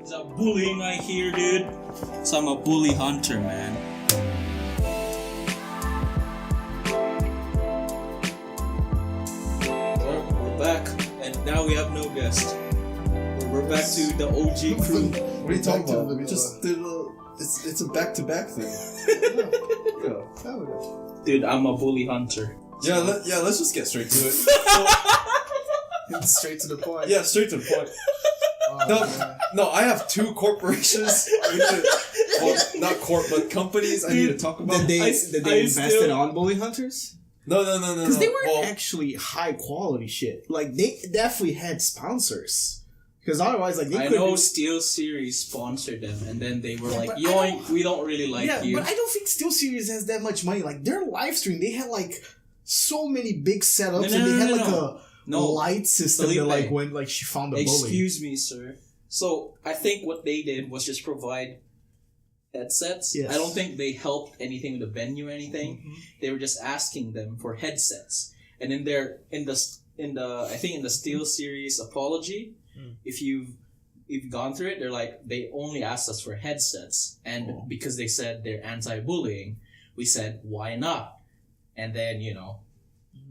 Is that bullying I hear, dude? So I'm a bully hunter, man. Well, we're back, and now we have no guest. We're back to the OG crew. What are you talking about? We just did a. It's a back-to-back thing. Yeah. Dude, I'm a bully hunter. Yeah, let's just get straight to it. Straight to the point. Yeah, straight to the point. No, I have two corporations. Well, not but companies I need to talk about. Did they invested still- on Bully Hunters? No. Because they weren't Well, actually high quality shit. Like, they definitely had sponsors. Because otherwise, like, they I could. know Steel Series sponsored them, and then they were like, but I yoink, we don't really like yeah, you. but I don't think SteelSeries has that much money. Like, their live stream, they had like so many big setups, and they had a light system that, like, when like she found a bully. Excuse me, sir. So I think what they did was just provide headsets. Yes. I don't think they helped anything with the venue or anything. Mm-hmm. They were just asking them for headsets. And in their in the I think in the Steel Series apology, if you've gone through it, they're like, they only asked us for headsets, and because they said they're anti-bullying, we said why not, and then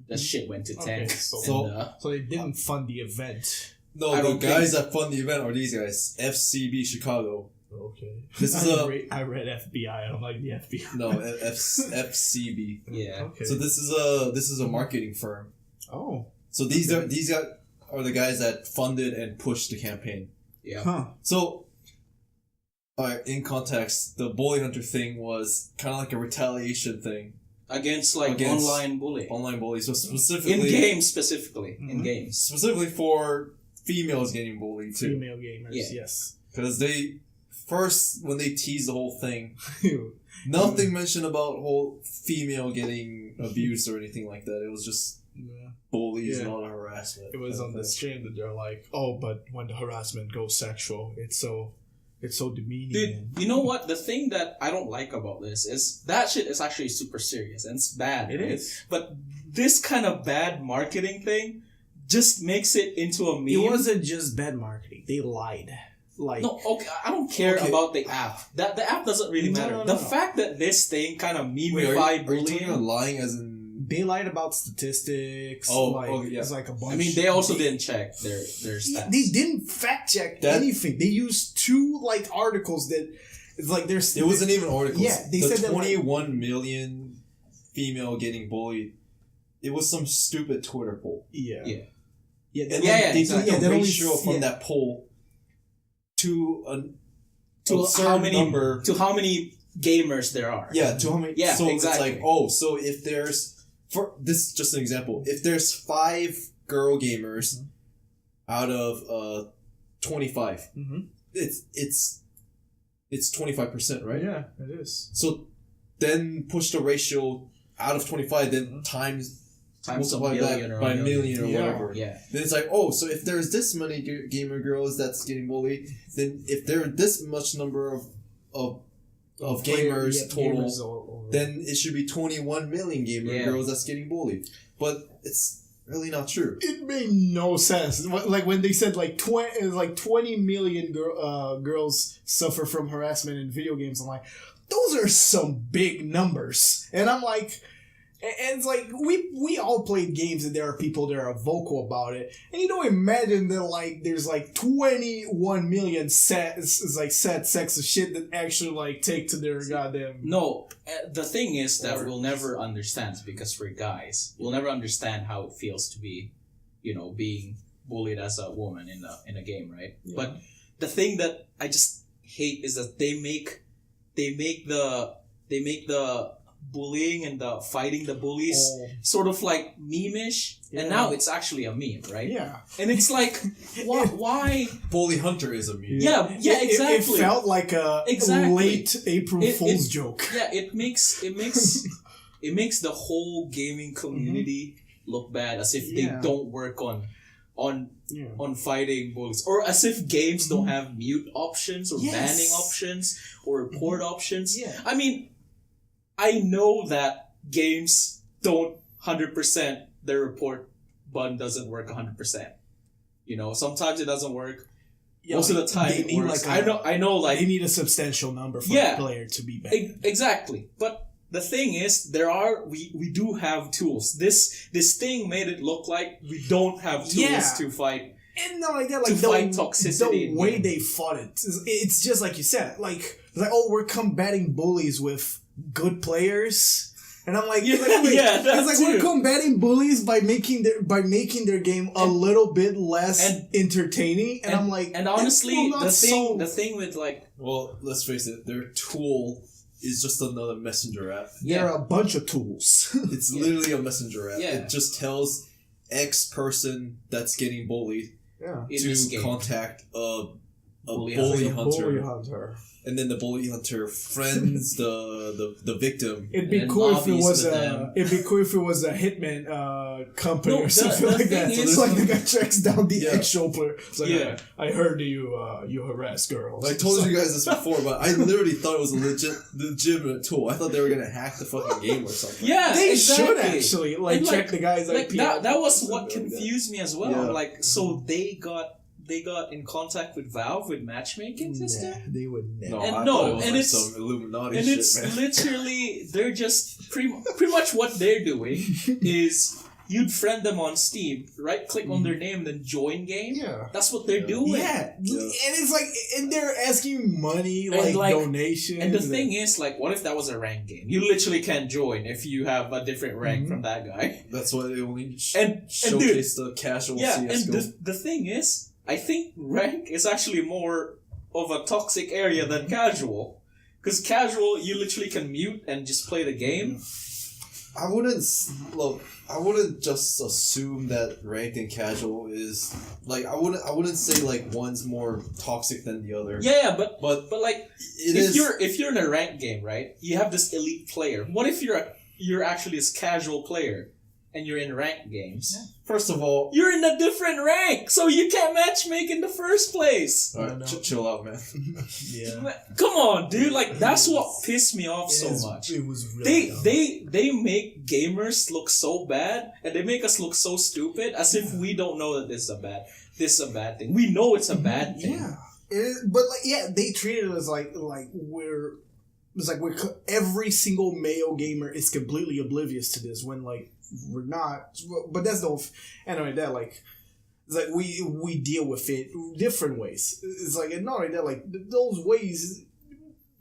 the shit went to tank. So they didn't fund the event. no, I the don't guys that fund the event are these guys. FCB Chicago. Okay. This is I read FBI. I don't like the FBI. No, FCB. Yeah. Okay. So this is a marketing firm. Oh. So these are the guys that funded and pushed the campaign. Yeah. Huh. So, alright, in context, the Bully Hunter thing was kind of like a retaliation thing. Against Against online bullying. Online bully. So specifically... In games specifically. In games. Specifically for females getting bullied too. Female gamers. Yeah. Yes. Because when they teased the whole thing, nothing mentioned about whole female getting abused or anything like that. It was just bullies and all the harassment. It was on the stream that they're like, oh, but when the harassment goes sexual, it's so demeaning. Dude, you know what? The thing that I don't like about this is that shit is actually super serious and it's bad. It right? is. But this kind of bad marketing thing just makes it into a meme. It wasn't just bad marketing. They lied. Like, no, okay, I don't care about the app. The app doesn't really matter. The fact that this thing kind of Wait, memified are you bullying. talking about lying as in... they lied about statistics. Yeah. It's like a bunch. I mean, they also didn't check their stats. They didn't fact check anything. They used two articles that it's like there's. It wasn't even articles. Yeah, they said that 21 million female getting bullied. It was some stupid Twitter poll. Yeah. And Yeah, they exactly. took the only ratio from that poll to how many number. to how many gamers there are. Yeah, to how many. Yeah, so exactly. it's like, so if there's, for this is just an example, if there's 5 girl gamers out of 25, it's 25%, right? Yeah, it is. So then push the ratio out of 25, then times multiply that by a million or whatever. Yeah. Then it's like, so if there's this many gamer girls that's getting bullied, then if there are this much number of gamers total, then it should be 21 million gamer girls that's getting bullied. But it's really not true. It made no sense. Like when they said 20 million girls suffer from harassment in video games, I'm like, those are some big numbers. And I'm like, and it's like we all played games and there are people that are vocal about it, and you don't imagine that there's 21 million sad sexist shit that actually take to their goddamn. No, the thing is that we'll never understand because we're guys. We'll never understand how it feels to be, being bullied as a woman in a game, right? Yeah. But the thing that I just hate is that they make the bullying and the fighting the bullies sort of meme-ish, and now it's actually a meme, right? Yeah. And it's like, why? Bully Hunter is a meme. Yeah, exactly. It felt like a late April Fool's joke. Yeah, it makes the whole gaming community look bad, as if they don't work on fighting bullies, or as if games don't have mute options or banning options or report options. Yeah. I mean, I know that games don't 100%, their report button doesn't work 100%. Sometimes it doesn't work. most of the time they it need works. like I know, like they need a substantial number for Yeah. the player to be banned. exactly. But the thing is, we do have tools. This thing made it look like we don't have tools Yeah. to fight. And not like that, like To fight toxicity the in way game. they fought it's just like you said, like it's like, oh, we're combating bullies with good players, and I'm like, Yeah, wait, yeah, that it's like we're too. combating bullies by making their game a little bit less entertaining, and I'm like, And honestly, it's not so- the thing with like Well, let's face it, their tool is just another messenger app. there are a bunch of tools. It's literally a messenger app. Yeah. It just tells X person that's getting bullied Yeah, in this to game. contact a Bully bully Like a hunter, bully hunter. and then the bully hunter friends the victim. It'd be And cool if it lobbies was with a. them. It'd be cool if it was a hitman company No, or the- something the like that. thing So is- it's like the guy tracks down the Yeah. actual player. It's like, Yeah. I heard you harass girls. I told you guys this before, but I literally thought it was a legitimate tool. I thought they were gonna hack the fucking game or something. Yeah, They exactly. should actually like And, check the guy's Like IP. that was address what and everything. confused me as well. Yeah. Like, so they got in contact with Valve with matchmaking system. Nah, they would never. No, And I no, thought it was and like it's- some Illuminati And shit, it's man. literally they're just pretty much what they're doing is you'd friend them on Steam, right click on their name, then join game. Yeah. That's what they're Yeah. doing. Yeah. And it's like, and they're asking money, And, like like- donations. And the thing is, like, what if that was a rank game? You literally can't join if you have a different rank from that guy. That's why they only And dude, showcase the casual yeah, CSGO. and the thing is, I think rank is actually more of a toxic area than casual. Because casual, you literally can mute and just play the game. I wouldn't look. I wouldn't just assume that ranked and casual is like. I wouldn't say like one's more toxic than the other. Yeah, but But like it is. if you're in a ranked game, right? You have this elite player. What if you're actually this casual player and you're in ranked games? First of all, You're in a different rank, so you can't matchmake in the first place. all right, no. chill out, man. yeah. Come on, dude! Like that's what pissed me off so much. It was really dumb. They make gamers look so bad, and they make us look so stupid, as if we don't know that this is a bad thing. We know it's a bad thing. Yeah, but like, yeah, they treat it as like we're. It's like every single male gamer is completely oblivious to this when like we're not. But that's the whole. Anyway, that like it's like we deal with it different ways. It's like, and not only that, like those ways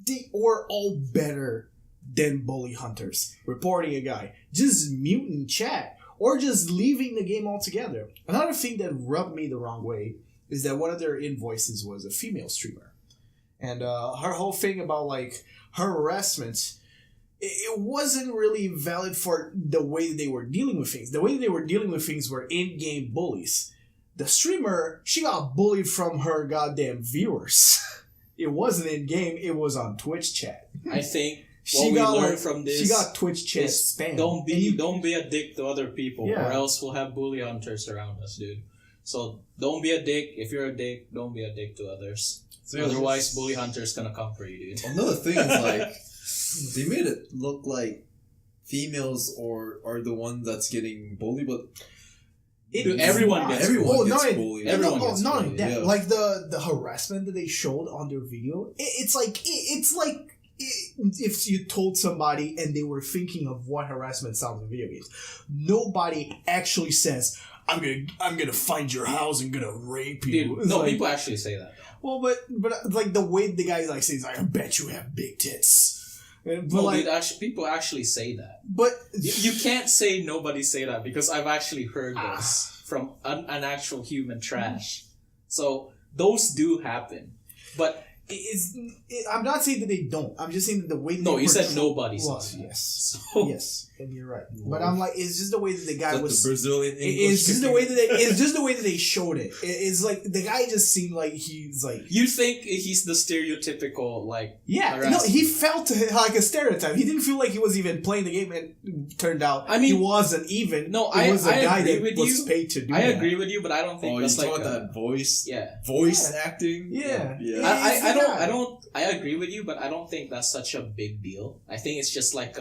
they were all better than bully hunters. Reporting a guy, just muting chat, or just leaving the game altogether. Another thing that rubbed me the wrong way is that one of their invoices was a female streamer, and her whole thing about like her harassment, it wasn't really valid for the way they were dealing with things. The way they were dealing with things were in-game bullies. The streamer, she got bullied from her goddamn viewers. It wasn't in-game, it was on Twitch chat. I think She what we got learned like, from this she got Twitch chat is spam. don't And be a dick to other people, Yeah. or else we'll have bully hunters around us, dude. So don't be a dick. If you're a dick, don't be a dick to others. So, yeah, Otherwise, bully hunter's gonna come for you, dude. another thing is like they made it look like females are the one that's getting bullied, but Dude, everyone not. gets everyone Oh, gets not bullied. everyone gets not bullied, only that, yeah. like the harassment that they showed on their video, it's like if you told somebody and they were thinking of what harassment sounds in video games, nobody actually says, I'm gonna find your house and gonna rape you." Dude, It's no, like, people actually say that. well, but like the way the guy like says, like, "I bet you have big tits." But No, like, dude, people actually say that. but You can't say nobody say that, because I've actually heard this from an actual human trash. So those do happen. But I'm not saying that they don't. I'm just saying that the way that no, they you said portray- nobody Well, says that. yes, So, yes, and you're right. But I'm like, it's just the way that the guy Is that was. the Brazilian English. It's just the way that it's just the way that they showed it. It's like the guy just seemed like he's like, you think he's the stereotypical, like, yeah, no, harassment. he felt like a stereotype. He didn't feel like he was even playing the game, and it turned out I mean, he wasn't even. no, it was a I guy agree that with was you. paid to do I that. agree with you, but I don't think Oh, you that's like talking about that voice? yeah. Voice Yeah. acting? Yeah, Yeah. I agree with you, but I don't think that's such a big deal. I think it's just like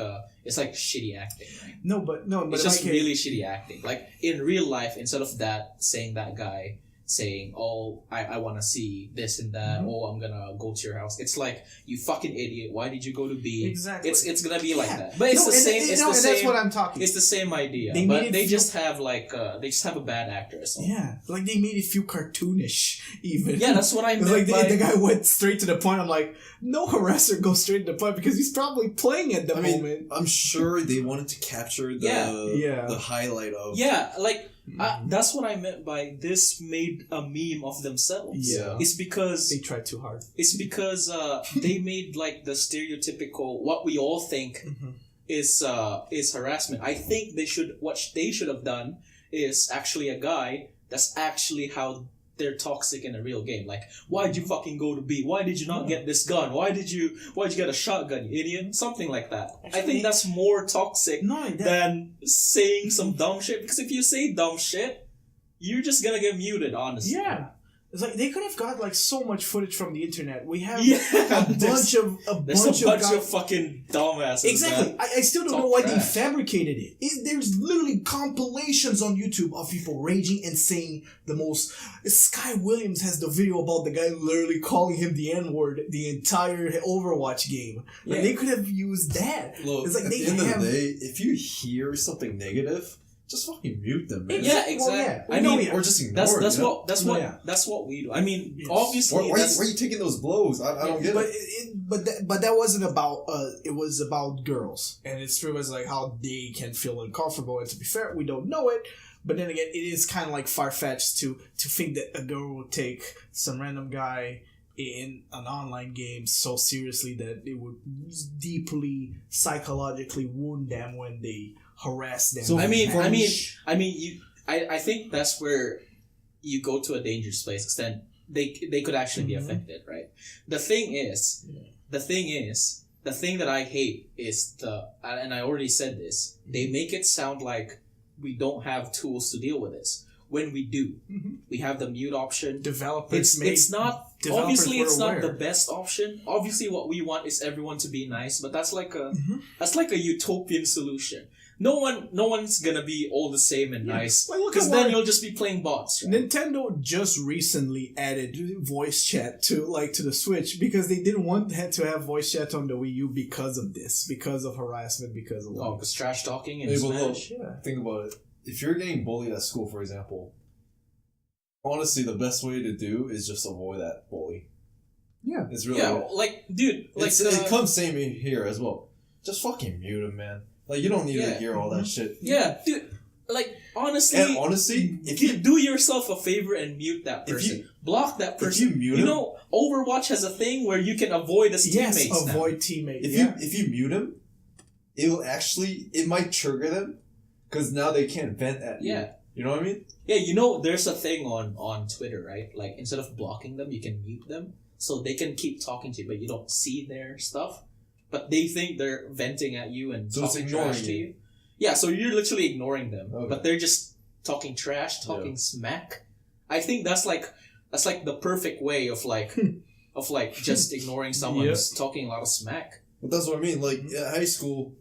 it's like shitty acting, right? No, but It's just like, really shitty acting. Like in real life, instead of that saying that guy saying, "Oh, I want to see this and that. Oh, I'm gonna go to your house." It's like, you fucking idiot! Why did you go to B? Exactly. It's gonna be like that. But it's the same. It's the and same. that's what I'm talking. It's the same idea, They but made it they feel- just have they just have a bad actor or something. Yeah, like they made it feel cartoonish, even. Yeah, that's what I meant. Like by, the guy went straight to the point. I'm like, no harasser goes straight to the point because he's probably playing at the moment. I'm sure they wanted to capture the the highlight of. Yeah, like that's what I meant by this made a meme of themselves. Yeah. It's because they tried too hard. It's because they made like the stereotypical what we all think is harassment. I think what they should have done is actually a guy that's actually how they're toxic in a real game. Like, why'd you fucking go to B? Why did you not get this gun? Why'd you get a shotgun, you idiot? Something like that. Actually, I think that's more toxic than saying some dumb shit. Because if you say dumb shit, you're just gonna get muted, honestly. Yeah. It's like they could have got like so much footage from the internet. We have a bunch of fucking dumbasses. Exactly. Man. I still don't know why they fabricated it. There's literally compilations on YouTube of people raging and saying the most. Sky Williams has the video about the guy literally calling him the N-word the entire Overwatch game. Like they could have used that. Look, it's like at the end of the day, if you hear something negative, just fucking mute them, man. Yeah, exactly. Well, yeah. I mean, or just ignore it. That's what we do. I mean, obviously, why are you taking those blows? I don't get it. But that wasn't about. It was about girls, and it's true as like how they can feel uncomfortable. And to be fair, we don't know it. But then again, it is kind of like far fetched to think that a girl would take some random guy in an online game so seriously that it would deeply psychologically wound them when they harass them. So I think that's where you go to a dangerous place, because then they could actually be affected, right? The thing that I hate is and I already said this, they make it sound like we don't have tools to deal with this. When we do, we have the mute option. Developers it's not obviously it's aware. not the best option. Obviously, what we want is everyone to be nice, but that's like a utopian solution. No one's gonna be all the same and nice, because then you'll just be playing bots. Right? Nintendo just recently added voice chat to the Switch because they didn't want to have voice chat on the Wii U because of this, because of harassment, because of because trash talking and Smash. Think about it. If you're getting bullied at school, for example, honestly, the best way to do is just avoid that bully. Yeah, it's really it comes same here as well. Just fucking mute him, man. Like, you don't need to hear all that shit. Yeah, dude. Like, honestly, if you do yourself a favor and mute that person, block that person. If you mute him, Overwatch has a thing where you can avoid his teammates. Yes, avoid teammates. If you mute him, it might trigger them, because now they can't vent at you. Yeah. You know what I mean? Yeah, there's a thing on Twitter, right? Like, instead of blocking them, you can mute them, so they can keep talking to you, but you don't see their stuff. But they think they're venting at you and talking trash to you. Yeah, so you're literally ignoring them, but they're just talking trash, talking smack. I think that's like the perfect way of just ignoring someone who's talking a lot of smack. But that's what I mean. Like, at high school,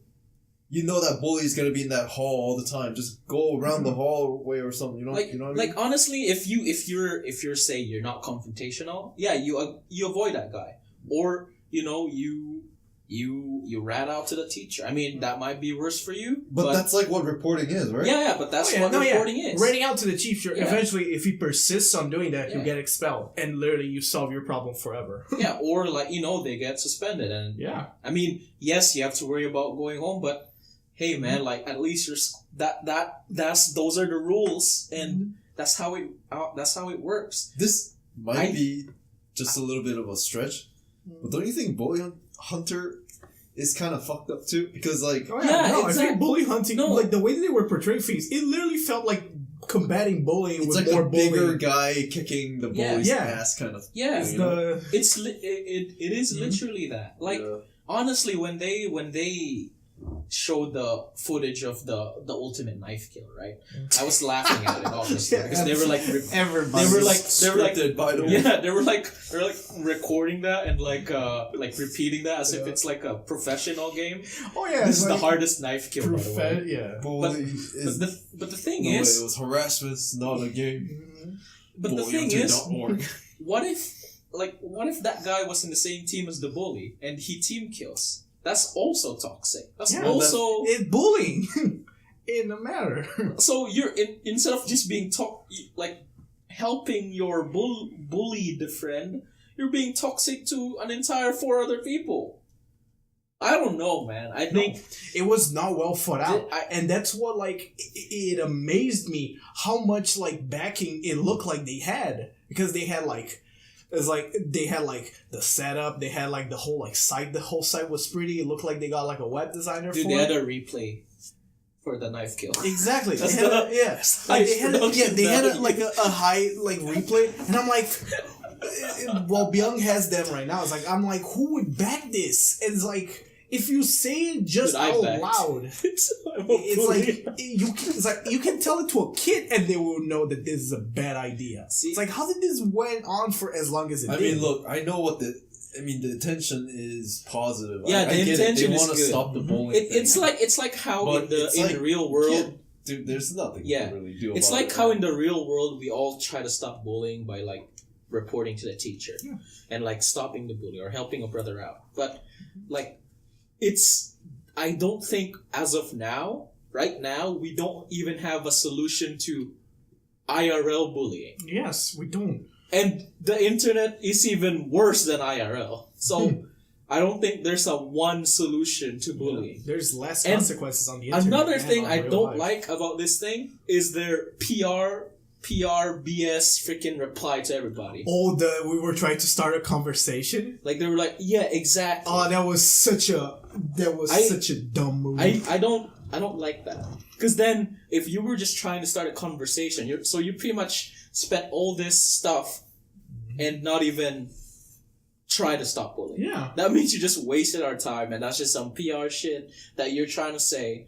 you know that bully's gonna be in that hall all the time. Just go around the hallway or something. You know what I mean? Like, honestly, if you're say you're not confrontational, you avoid that guy, or you rat out to the teacher. I mean, that might be worse for you. But that's like what reporting is, right? Yeah, but that's what reporting is. Ratting out to the teacher, eventually, if he persists on doing that, he'll get expelled. And literally, you solve your problem forever. Yeah, or they get suspended. And I mean, yes, you have to worry about going home, but hey, man, like, at least those are the rules, and that's how it works. This might be just a little bit of a stretch, but don't you think Bully Hunter is kind of fucked up too? Because exactly. I think bully hunting, like the way that they were portraying things, it literally felt like combating bullying with more bullying. It's like a bigger guy kicking the bully's ass, kind of. Yeah, it is literally that. Like, honestly, when they showed the footage of the ultimate knife kill, right? I was laughing at it, obviously, because they were like recording that and like repeating that as if it's like a professional game. Oh yeah, this is the hardest knife kill, by the way. Yeah, but the thing is, it was harassment, not a game. But the thing is, bullyhunter.org. what if that guy was in the same team as the bully and he team kills? That's also toxic. That's also it's bullying in a matter. So you're instead of just being helping your bullied friend, you're being toxic to an entire 4 other people. I don't know, man. I think it was not well thought out, and that's what it amazed me how much backing it looked like they had, because they had they had the setup, they had the whole site. The whole site was pretty. It looked like they got a web designer. Dude, for they it. had a replay for the knife kill. Exactly. That's they had a high replay, and I'm like. Well, Byung has them right now. I'm like, who would back this? And it's if you say it just out loud, you can tell it to a kid and they will know that this is a bad idea. See? It's how did this went on for as long as it did? I mean, look, I know what the intention is positive. Yeah, the intention They is want to good. stop the bullying. It's like how in the real world. Dude, there's nothing you can really do about it. It's like how in the real world we all try to stop bullying by reporting to the teacher and stopping the bully or helping a brother out. But I don't think as of now, right now, we don't even have a solution to IRL bullying. Yes, we don't. And the internet is even worse than IRL. So I don't think there's a one solution to bullying. Yeah, there's less consequences on the internet. Another thing I don't like about this thing is their PR BS freaking reply to everybody. Oh, we were trying to start a conversation. They were like, yeah, exactly. Oh, that was such a dumb move. I don't like that, because then if you were just trying to start a conversation, you pretty much spent all this stuff and not even try to stop bullying. Yeah, that means you just wasted our time, and that's just some PR shit that you're trying to say.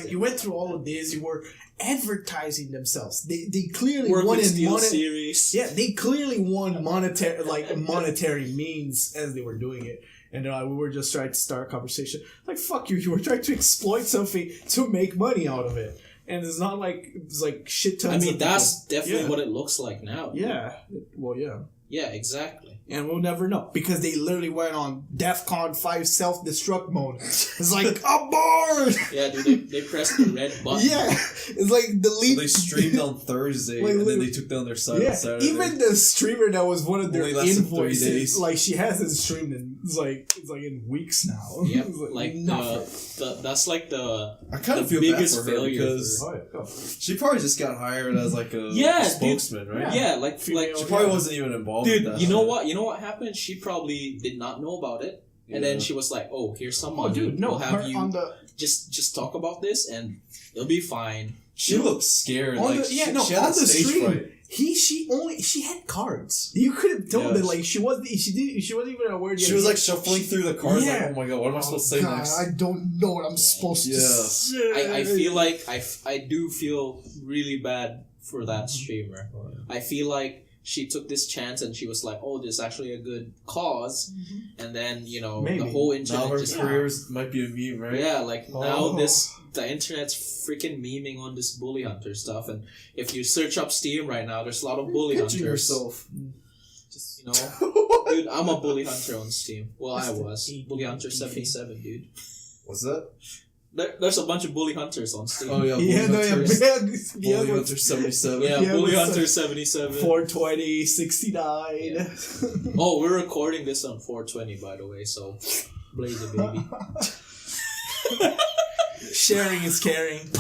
You went through all of this. You were advertising themselves. They clearly Work won with in Steel Series. Yeah, they clearly won monetary means as they were doing it. And we were just trying to start a conversation. Fuck you! You were trying to exploit something to make money out of it, and it's not it's shit tons. I mean, that's definitely what it looks like now. Yeah. Well, yeah. Yeah, exactly. And we'll never know, because they literally went on DEFCON 5 self-destruct mode. It's I'm bored! Yeah, dude, they pressed the red button. Yeah, it's delete. So they streamed on Thursday, and then they took down their site on Saturday. Even the streamer that was one of their invoices, 3 days. she hasn't streamed in in weeks now. Yep, nothing. that's the I kind of feel biggest bad for her failure because she probably just got hired as a spokesman, right? Yeah, she probably wasn't even involved. Dude, with that you know what? You know what happened? She probably did not know about it, and then she was like, "Oh, here's some money. Dude, no, we'll have you on the just talk about this, and it'll be fine." She looked scared. On she had on that the stage stream. fright. She had cards. You could have told that she wasn't even aware. She was shuffling through the cards. Yeah. Oh my god, what am I supposed to say next? I don't know what I'm supposed to say. I feel like I do feel really bad for that streamer. I feel like she took this chance and she was like, "Oh, this is actually a good cause," and then Maybe. the whole internet Now her just careers might be a meme, right? now the internet's freaking memeing on this bully hunter stuff, and if you search up Steam right now, there's a lot of bully hunters. yourself. Just dude, I'm a bully hunter on Steam. Well, I was Bully Hunter 77, dude. What's that? There's a bunch of bully hunters on Steam. Oh yeah, Bully Hunter 77. Yeah, Bully Hunter 77. 420, 69. Yeah. Oh, we're recording this on 420, by the way, so blaze it, baby. Sharing is caring.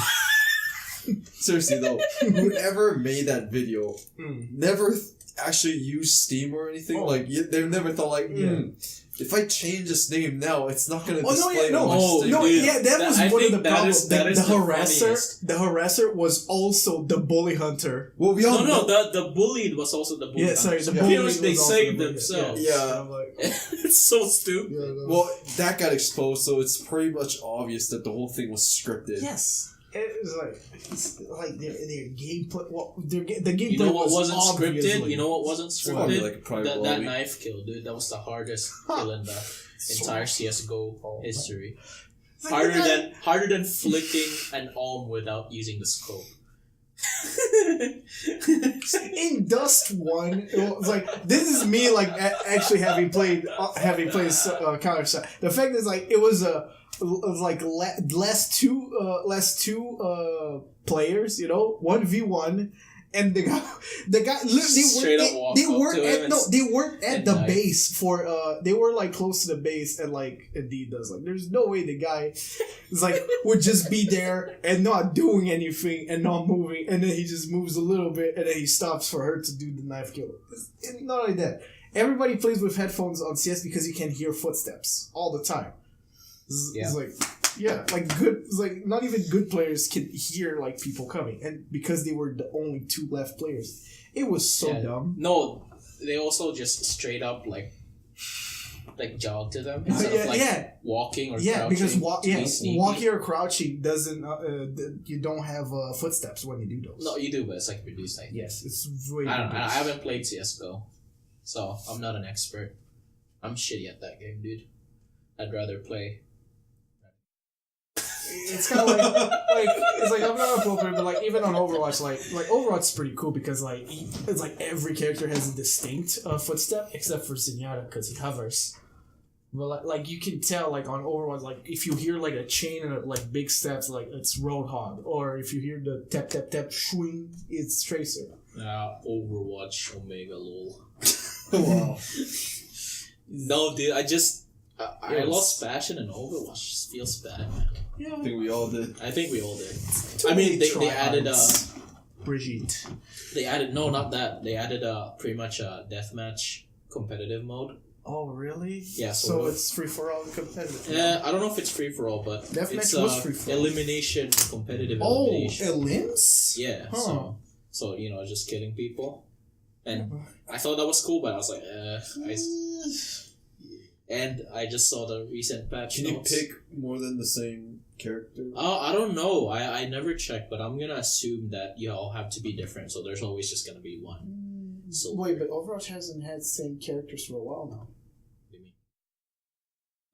Seriously though, whoever made that video never actually used Steam or anything. They've never thought if I change this name now, it's not going to display on my Steam. That was one of the problems. The harasser was also the bully hunter. Well, we all know. The bullied was also the bully hunter. Sorry, the bullied was they also saved the bully. themselves. Yeah. It's so stupid. Well, that got exposed, so it's pretty much obvious that the whole thing was scripted. Yes. It was their gameplay. Well, the gameplay. You know what wasn't obviously scripted? You know what wasn't Probably scripted? a private That lobby. knife kill, dude. That was the hardest kill in the entire CS:GO history. Harder than flicking an arm without using the scope. In Dust 1, it was like, this is me like actually having played Counter Strike. The fact is like it was like last two players, 1v1. And the guy, they weren't at the base for, they were like close to the base, and like Indeed does, like, there's no way the guy is like, would just be there and not doing anything and not moving, and then he just moves a little bit and then he stops for her to do the knife kill. It's not like that. Everybody plays with headphones on CS because you can hear footsteps all the time. It's like, yeah, like not even good players can hear like people coming, and because they were the only two left players, it was so dumb. No, they also just straight up like jog to them instead of walking or crouching. Because walking or crouching doesn't you don't have footsteps when you do those. No, you do, but it's like reduced. I think. Yes, it's way. I haven't played CS:GO, so I'm not an expert. I'm shitty at that game, dude. I'd rather play. It's kind of like it's like I'm not a pro player, but like even on Overwatch, like Overwatch is pretty cool because like it's like every character has a distinct footstep except for Zenyatta because he hovers. But like you can tell like on Overwatch, like if you hear like a chain and like big steps, like it's Roadhog, or if you hear the tap tap tap swing, it's Tracer. Overwatch Omega lol. Wow. No, dude, I lost passion in Overwatch. It feels bad, man. Yeah, I think we all did. I mean, they added Brigitte. They added not that. They added pretty much a deathmatch competitive mode. Oh really? Yeah. So it's free for all competitive. Yeah, I don't know if it's free for all, but deathmatch it's was free for all. Elimination competitive. Elimination. Elims? Yeah. Huh. So just killing people, and I thought that was cool, but I was like, And I just saw the recent patch notes. Can you pick more than the same character? I don't know. I never checked, but I'm gonna assume that you all have to be different, so there's always just gonna be one. So wait, but Overwatch hasn't had the same characters for a while now. What do you mean?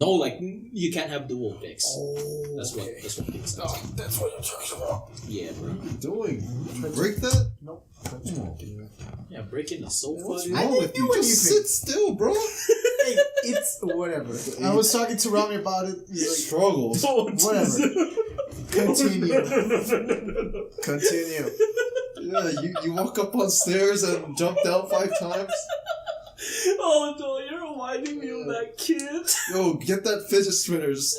No, like you can't have dual picks. Oh, that's what picks are. That's what you're talking about. Yeah, bro. What are you doing? Did you break that? Nope. Yeah, breaking the sofa. What's wrong with you? Just sit still, bro. Hey, it's whatever. I was talking to Rami about it. Struggles. Whatever. Continue. Yeah, you walk up on stairs and jump down 5 times. Oh no, you're reminding me of that kid. Yo, get that fidget spinner. Just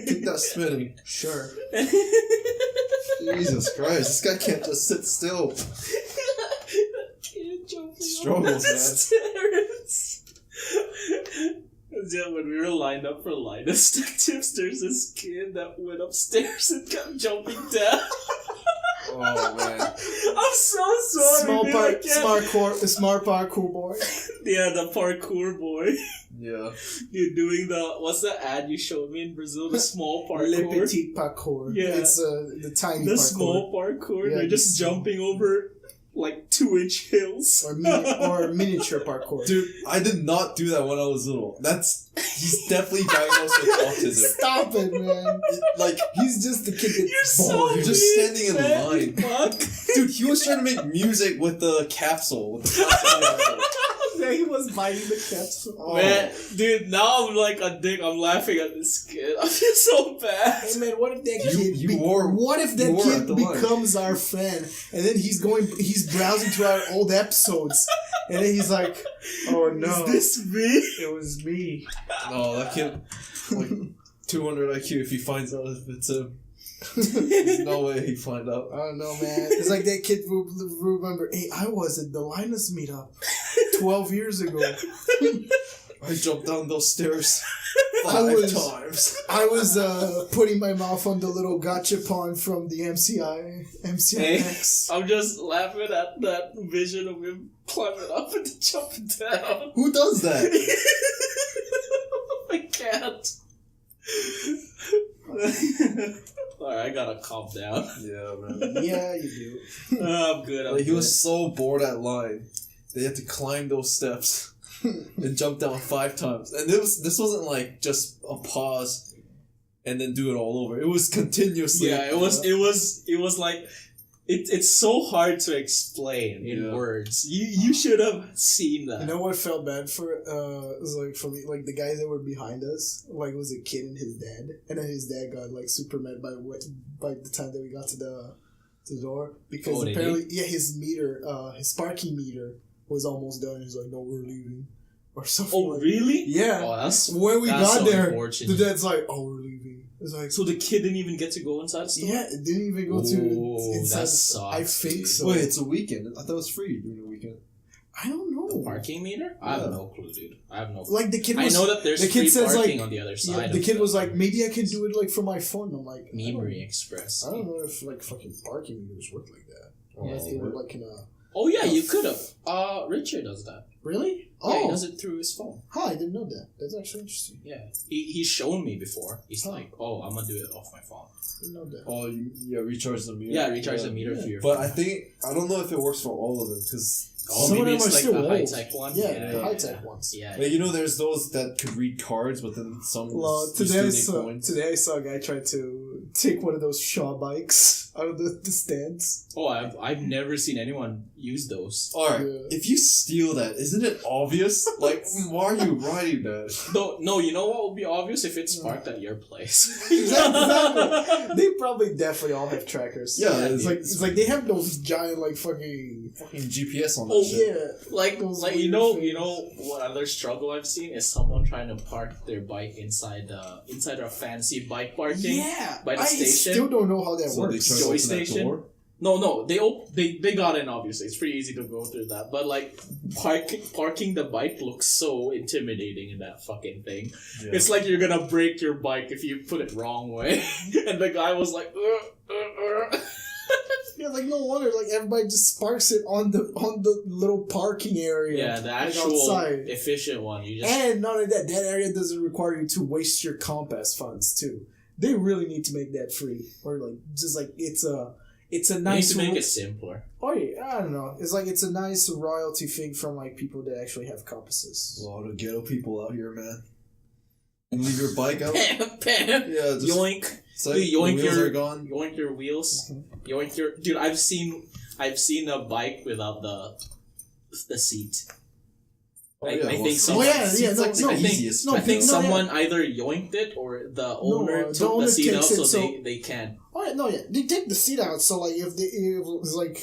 keep that spinning. Sure. Jesus Christ, this guy can't just sit still. Kid jumping Struggles, over the stairs. Yeah, when we were lined up for Linus Detectives, there's this kid that went upstairs and kept jumping down. Oh man. I'm so sorry. Smart parkour boy. Yeah, the parkour boy. Yeah. You're doing what's the ad you showed me in Brazil? The small parkour. Le petit parkour. Yeah. It's the tiny the parkour. Small parkour. Yeah, they're just jumping over like 2-inch hills. Or miniature parkour. Dude, I did not do that when I was little. He's definitely diagnosed with autism. Stop it, man. He's just the kid that's bored. You're just standing in line. Fuck. Dude, he was trying to make music with the capsule. Yeah, he was biting the capsule. Oh. Man, dude, now I'm like a dick. I'm laughing at this kid. I feel so bad. Hey man, what if that kid kid becomes our friend, and then he's browsing through our old episodes, and then he's like, "Oh no, is this me? It was me." No, that kid, like 200 IQ. If he finds out if it's him, there's no way he'd find out. I don't know, man. It's like that kid who remember. Hey, I was at the Linus meetup 12 years ago. I jumped down those stairs 5 times. I was putting my mouth on the little gachapon from the MCIX. Hey, I'm just laughing at that vision of him climbing up and jumping down. Who does that? I can't. Alright, I gotta calm down. Yeah, man. Yeah, you do. I'm good. He was so bored at line. They had to climb those steps and jump down 5 times. And this wasn't like just a pause and then do it all over. It was continuously. Yeah, it was it's so hard to explain in words. You should have seen that. You know what felt bad for was like for me, like the guys that were behind us, like it was a kid and his dad, and then his dad got like super mad by the time that we got to the door, because apparently his meter, his parking meter was almost done. He's like, no, we're leaving. Or something. Oh, really? Yeah. Oh, that's when we got so there, the dad's like, "Oh, we're leaving." It's like, so the kid didn't even get to go inside the store? Yeah, it didn't even go to inside. That sucks, I think so. Wait, it's a weekend. I thought it was free during the weekend. I don't know. The parking meter? I have no clue, dude. I have no clue. Like the kid was, I know that there's the kid free says, parking like, on the other side. Yeah, the kid was like, maybe I can do it like from my phone. I'm like, Memory Express. I don't know if like fucking parking meters work like that. Or if they were like in a. Oh yeah, you could have. Richard does that. Really? Yeah, he does it through his phone. I didn't know that. That's actually interesting. Yeah, he's shown me before. He's like, oh, I'm gonna do it off my phone. I didn't know that. Oh, recharge the meter. Yeah, recharge the meter for your But phone. I don't know if it works for all of them, because some of them are still the old. high-tech one. Yeah, the high-tech ones. Yeah. like, there's those that could read cards, but then some. Well, today I saw a guy try to take one of those Shaw bikes out of the stands. Oh, I've never seen anyone use those. Alright, if you steal that, isn't it obvious? Like, why are you riding that? No, you know what would be obvious if it's parked at your place. Exactly. They probably definitely all have trackers. Yeah, it's like they have those giant like fucking GPS on that Oh shit. yeah. Like Those you know weird what other struggle I've seen is someone trying to park their bike inside a fancy bike parking. Yeah, by the I station. still don't know how that So they works. try to Joy open that station? door? No, they got in obviously. It's pretty easy to go through that. But like parking the bike looks so intimidating in that fucking thing. Yeah. It's like you're gonna break your bike if you put it wrong way. And the guy was like, Yeah, like no wonder like everybody just parks it on the little parking area. Yeah, the like, actual outside. efficient one. You just And not only that area doesn't require you to waste your Compass funds too. They really need to make that free, or like just like it's a you nice. need to make it simpler. Oh yeah, I don't know. It's like it's a nice royalty thing from like people that actually have compasses. A lot of ghetto people out here, man. And leave your bike out. Pam. Yeah, just Yoink. it's like Dude, yoink the wheels your- are gone. Yoink your wheels. Yoink your dude. I've seen a bike without the seat. I think someone. I think someone either yoinked it or the owner the took owner the seat out takes it, so so- they can. Oh yeah, no, yeah. They take the seat out, so like if it's like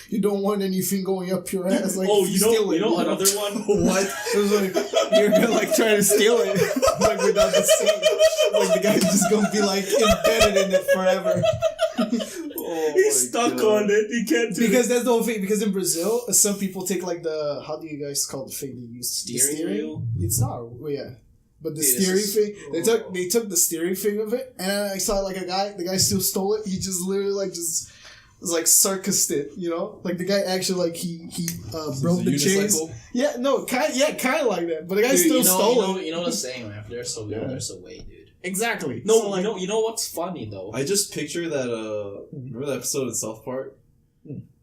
you don't want anything going up your ass, like Oh, steal it, you know another one. What? It was like you're gonna like try to steal it, like without the seat. Like the guy's just gonna be like embedded in it forever. He's stuck on it. He can't do Because that's the whole thing. Because in Brazil, some people take like the how do you guys call the thing they use? The Steering wheel? It's not. Well, yeah. But the Dude, steering this thing, they took the steering thing of it, and I saw like the guy still stole it. He just literally like just was like circused it, you know, like the guy actually like he broke the chains. Yeah, no, kind of like that. But the guy still stole it. You know the saying, man. If there's a will, there's a way, dude. Exactly. No, So, like, you know what's funny though. I just picture that. Remember that episode in South Park?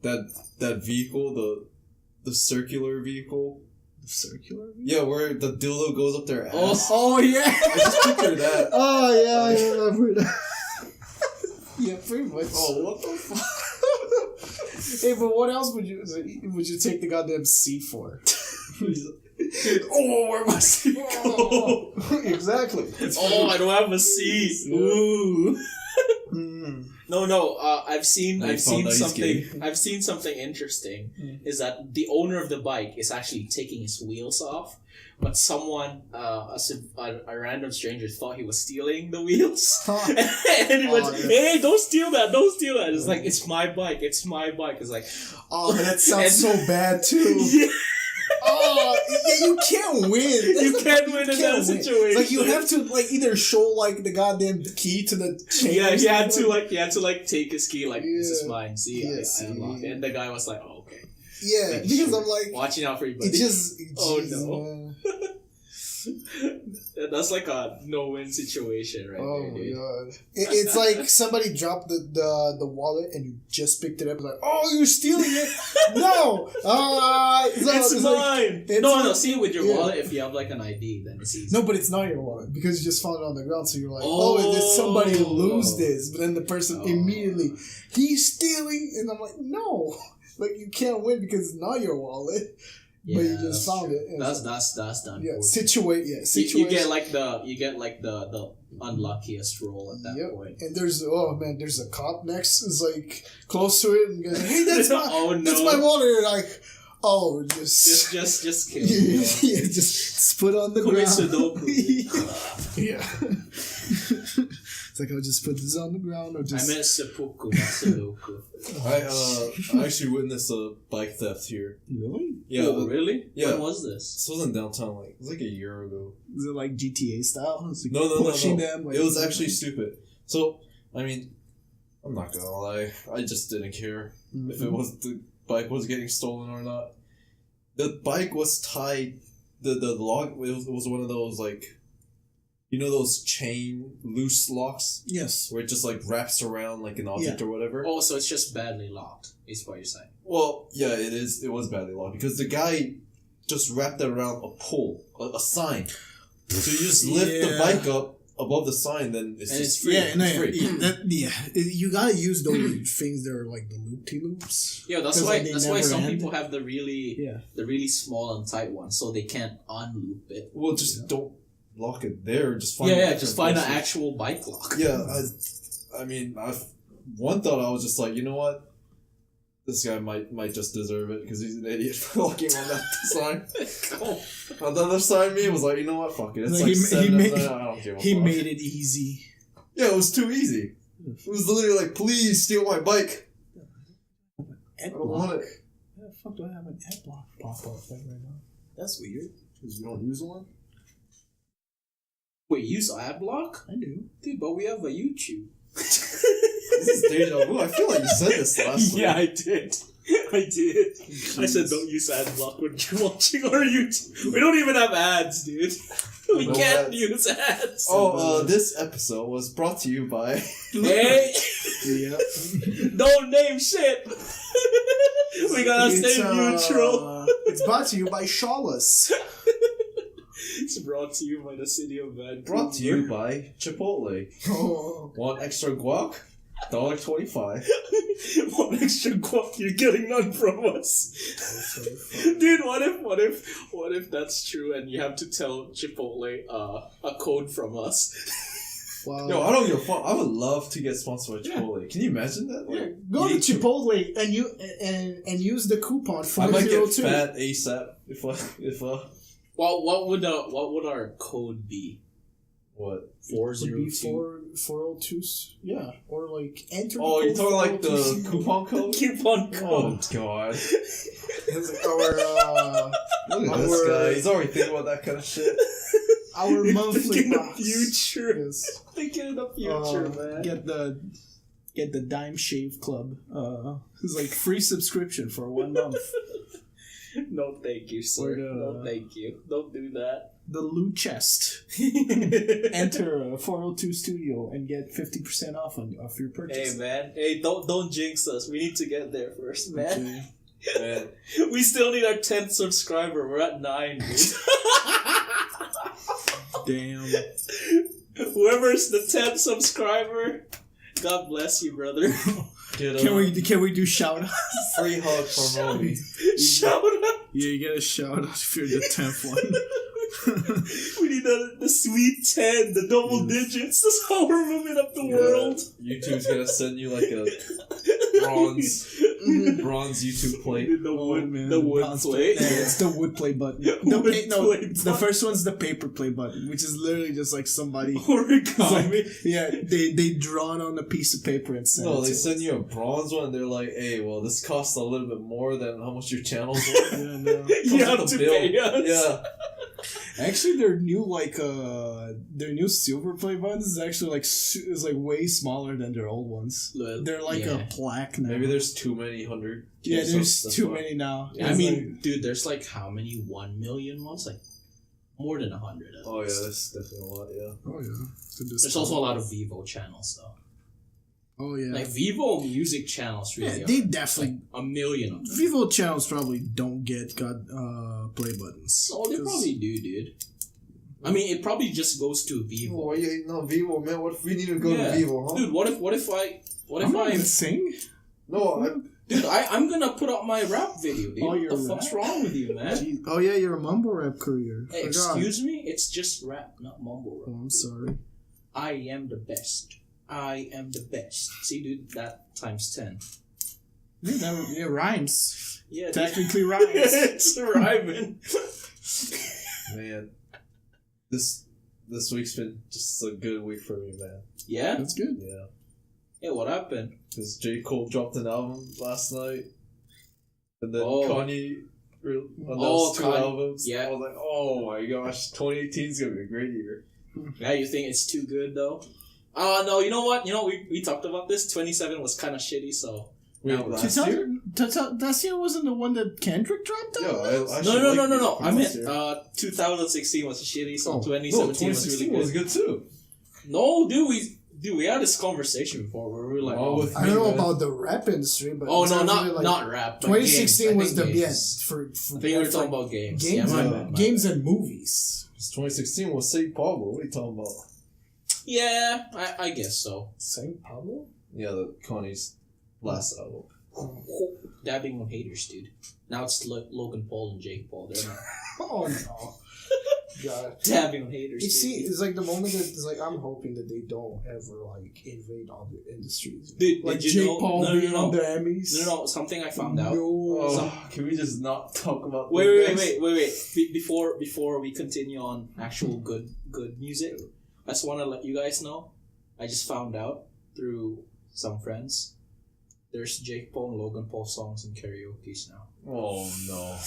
That vehicle, the circular vehicle. circular. Yeah, where the dildo goes up their ass. Oh yeah. I just picture that. Oh yeah, I remember that. Yeah, pretty much. Oh, what the fuck? Hey, but what else would you take the goddamn seat for? Oh, where my seat go? Exactly. Oh, I don't have a seat. Ooh. No. I've seen something interesting. Is that the owner of the bike is actually taking his wheels off, but someone, a random stranger, thought he was stealing the wheels, and he went, "Hey, don't steal that! Don't steal that!" It's like it's my bike. It's my bike. It's like, oh, that sounds so bad too. Yeah. Oh, yeah, you can't win. You can't win in that situation. Like you have to like either show like the goddamn key to the chain. Yeah, he had to take his key. Like this is mine. See, I unlocked it. And the guy was like, "Oh, okay." Yeah, Like, because I'm like watching out for you, buddy. it just. Oh, geez, no. man. That's like a no-win situation right Oh there, my dude. god! It's like somebody dropped the wallet and you just picked it up. It's like, oh, you're stealing it? No, It's mine. It's No, mine. see, with your Yeah. wallet, if you have like an ID, then it's easy. No, but it's not your wallet because you just found it on the ground. So you're like, oh, did somebody lose this? But then the person immediately, he's stealing, and I'm like, no, like you can't win because it's not your wallet. But you just found it. And That's done. yeah. for Situation. you get like the unluckiest roll at that point. And there's a cop next. It's like close to it, and goes, hey, that's my Oh, no. that's my wallet. And like, oh, just kill. yeah, just put on the Commit ground. Sudoku. Yeah. It's like I'll just put this on the ground or just. I meant seppuku, not Sudoku. I actually witnessed a bike theft here. Really? Yeah. Oh, really? Yeah. When was this? This wasn't downtown. Like it was like a year ago. Is it like GTA style? It's like No. pushing them. Like, It was actually stupid. So I mean, I'm not gonna lie. I just didn't care if it was the bike was getting stolen or not. The bike was tied. The lock. It was one of those like. You know those chain loose locks Yes. where it just like wraps around like an object or whatever. Oh, so it's just badly locked, is what you're saying. Well, yeah, it is. It was badly locked because the guy just wrapped it around a pole, a sign. So you just lift the bike up above the sign, then it's And just it's free. Yeah, no, It's free. you gotta use those things that are like the loop-de-loops. Yeah, that's 'Cause, why like, they that's why never some end. people have the really small and tight ones, so they can't unloop it. Well, just don't lock it there. Just find Just find an place. actual bike lock. Yeah, I mean, one thought I was just like, you know what, this guy might just deserve it because he's an idiot for locking on that sign. On the other side of me was like, you know what, fuck it. It's Like, like he 7 made- I don't give a He fuck. made it easy. Yeah, it was too easy. It was literally like, please steal my bike. I don't want it. Why the fuck do I have an ad block pop up right now? That's weird. Because you don't use one? Wait, use AdBlock? I do. Dude, but we have a YouTube. This is deja vu. I feel like you said this last week. Yeah, I did. I said don't use AdBlock when you're watching our YouTube. We don't even have ads, dude. We No can't ads. use ads. Oh, this episode was brought to you by... Hey! Yeah. Don't name shit! We gotta stay neutral. It's brought to you by Shawless. It's brought to you by the city of Vancouver. Brought to you by Chipotle. Oh. Want extra guac? $1.25. One extra guac, you're getting none from us. Dude, what if that's true and you have to tell Chipotle a code from us? Wow. Yo, I don't give a fuck. I would love to get sponsored by Chipotle. Can you imagine that? Like, Go to you- Chipotle and use the coupon I might get 402. fat ASAP if Well, what would our code be? what? Would be 402. 402s. Yeah. Or like enter. Oh, you're code talking like the 402. coupon code? Coupon Oh code. god. It's like our Look at this Our- guy. He's already thinking about that kind of shit. our monthly Thinking of box. future. Yes. Thinking of the future, man. Get the Dime Shave Club. It's like free subscription for 1 month. No, thank you, sir. Or the- No, thank you. Don't do that. The Loot Chest. Enter 402 Studio and get 50% off your purchase. Hey, man. Hey, don't jinx us. We need to get there first, man. Okay. Man. We still need our 10th subscriber. We're at 9, dude. Damn. Whoever's the 10th subscriber, God bless you, brother. Get a Can we do shout out? free hug from Romy. Shout out. Yeah, you get a shout out if you're the 10th one. We need the sweet 10, the double digits. That's how we're moving up the world. YouTube's gonna send you like a bronze YouTube plate. The wood, man. the wood plate. Yeah, it's the wood play button. Wood play The button. first one's the paper play button, which is literally just like somebody. Origami. Yeah, they drawn on a piece of paper and send No, it they to send us. you a bronze one. They're like, "Hey, well, this costs a little bit more than how much your channel's worth." Yeah, no. You Comes have with to a bill. pay us. Yeah. Actually, their new silver play buttons is actually like is like way smaller than their old ones. They're like a plaque now. Maybe there's too many 100. there's That's too why. many now. I mean, dude, there's like how many 1 million ones? Like More than 100. Oh yeah, that's definitely a lot. Yeah. Oh yeah. There's also a lot of Vivo channels though. Oh yeah. Like Vivo music channels really. Yeah, they are, definitely like, 1 million of them. Vivo channels probably don't get play buttons. Oh, they probably do, dude. I mean, it probably just goes to Vivo. Why you hating on Vivo, man? What if we need to go Yeah. to Vivo, huh? Dude, what if I'm not gonna sing. No, Dude, I'm gonna put up my rap video, dude. Oh, What your the fuck's wrong with you, man? Jeez. Oh yeah, you're a mumble rap career. Hey, Forgot. excuse me? It's just rap, not mumble Oh, rap. I'm sorry. I am the best. I am the best. See, dude, that times 10. It rhymes. Yeah, dude. Technically rhymes. It's rhyming. man, this week's been just a good week for me, man. Yeah? That's good. Yeah, Yeah, what happened? because J. Cole dropped an album last night, and then Oh. Kanye announced 2 Kanye. albums. Yeah. I was like, oh my gosh, 2018 is gonna be a great year. Yeah, you think it's too good, though? No, you know what? We talked about this. 27 was kind of shitty, so... Wait, No, last year? Last year wasn't the one that Kendrick dropped Yeah, out? I No. I meant 2016 was shitty, so Oh. 2017 was really 2016 good. was good too. No, dude, we had this conversation before where we were like, Oh, with I don't know man. about the rap industry, but oh in no, terms of not it, not rap. But 2016 games. was the games. best for I think we were for talking about games. games, Yeah, and, my bad. games and movies. 2016 was St. Pablo. What are you talking about? Yeah, I guess so. Saint Pablo? Yeah, the Kanye's last album. Dabbing on haters, dude. Now it's Logan Paul and Jake Paul. They're not Oh no. God. dabbing on haters. You dude. see, it's like the moment that it's like I'm hoping that they don't ever like invade other industries. Dude, Like did you Jake know? Paul No, being no, on no. the Emmys. No, something I found out. No. Oh, can we just not talk about Wait. those guys? Before we continue on actual good music, I just want to let you guys know. I just found out through some friends. There's Jake Paul and Logan Paul songs in karaoke's now. Oh no.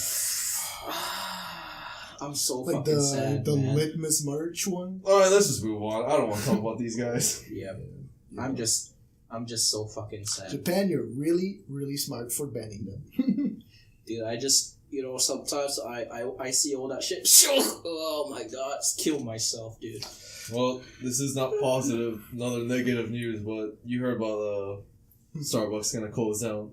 I'm so Like fucking sad, the man. Litmus merch one. Alright, let's just move on. I don't want to talk about these guys. Yeah, I'm just so fucking sad, Japan, you're really, really smart for banning them. dude. I just sometimes I see all that shit. Oh my god, kill myself, dude. Well, this is not positive, another negative news, but you heard about Starbucks gonna close down.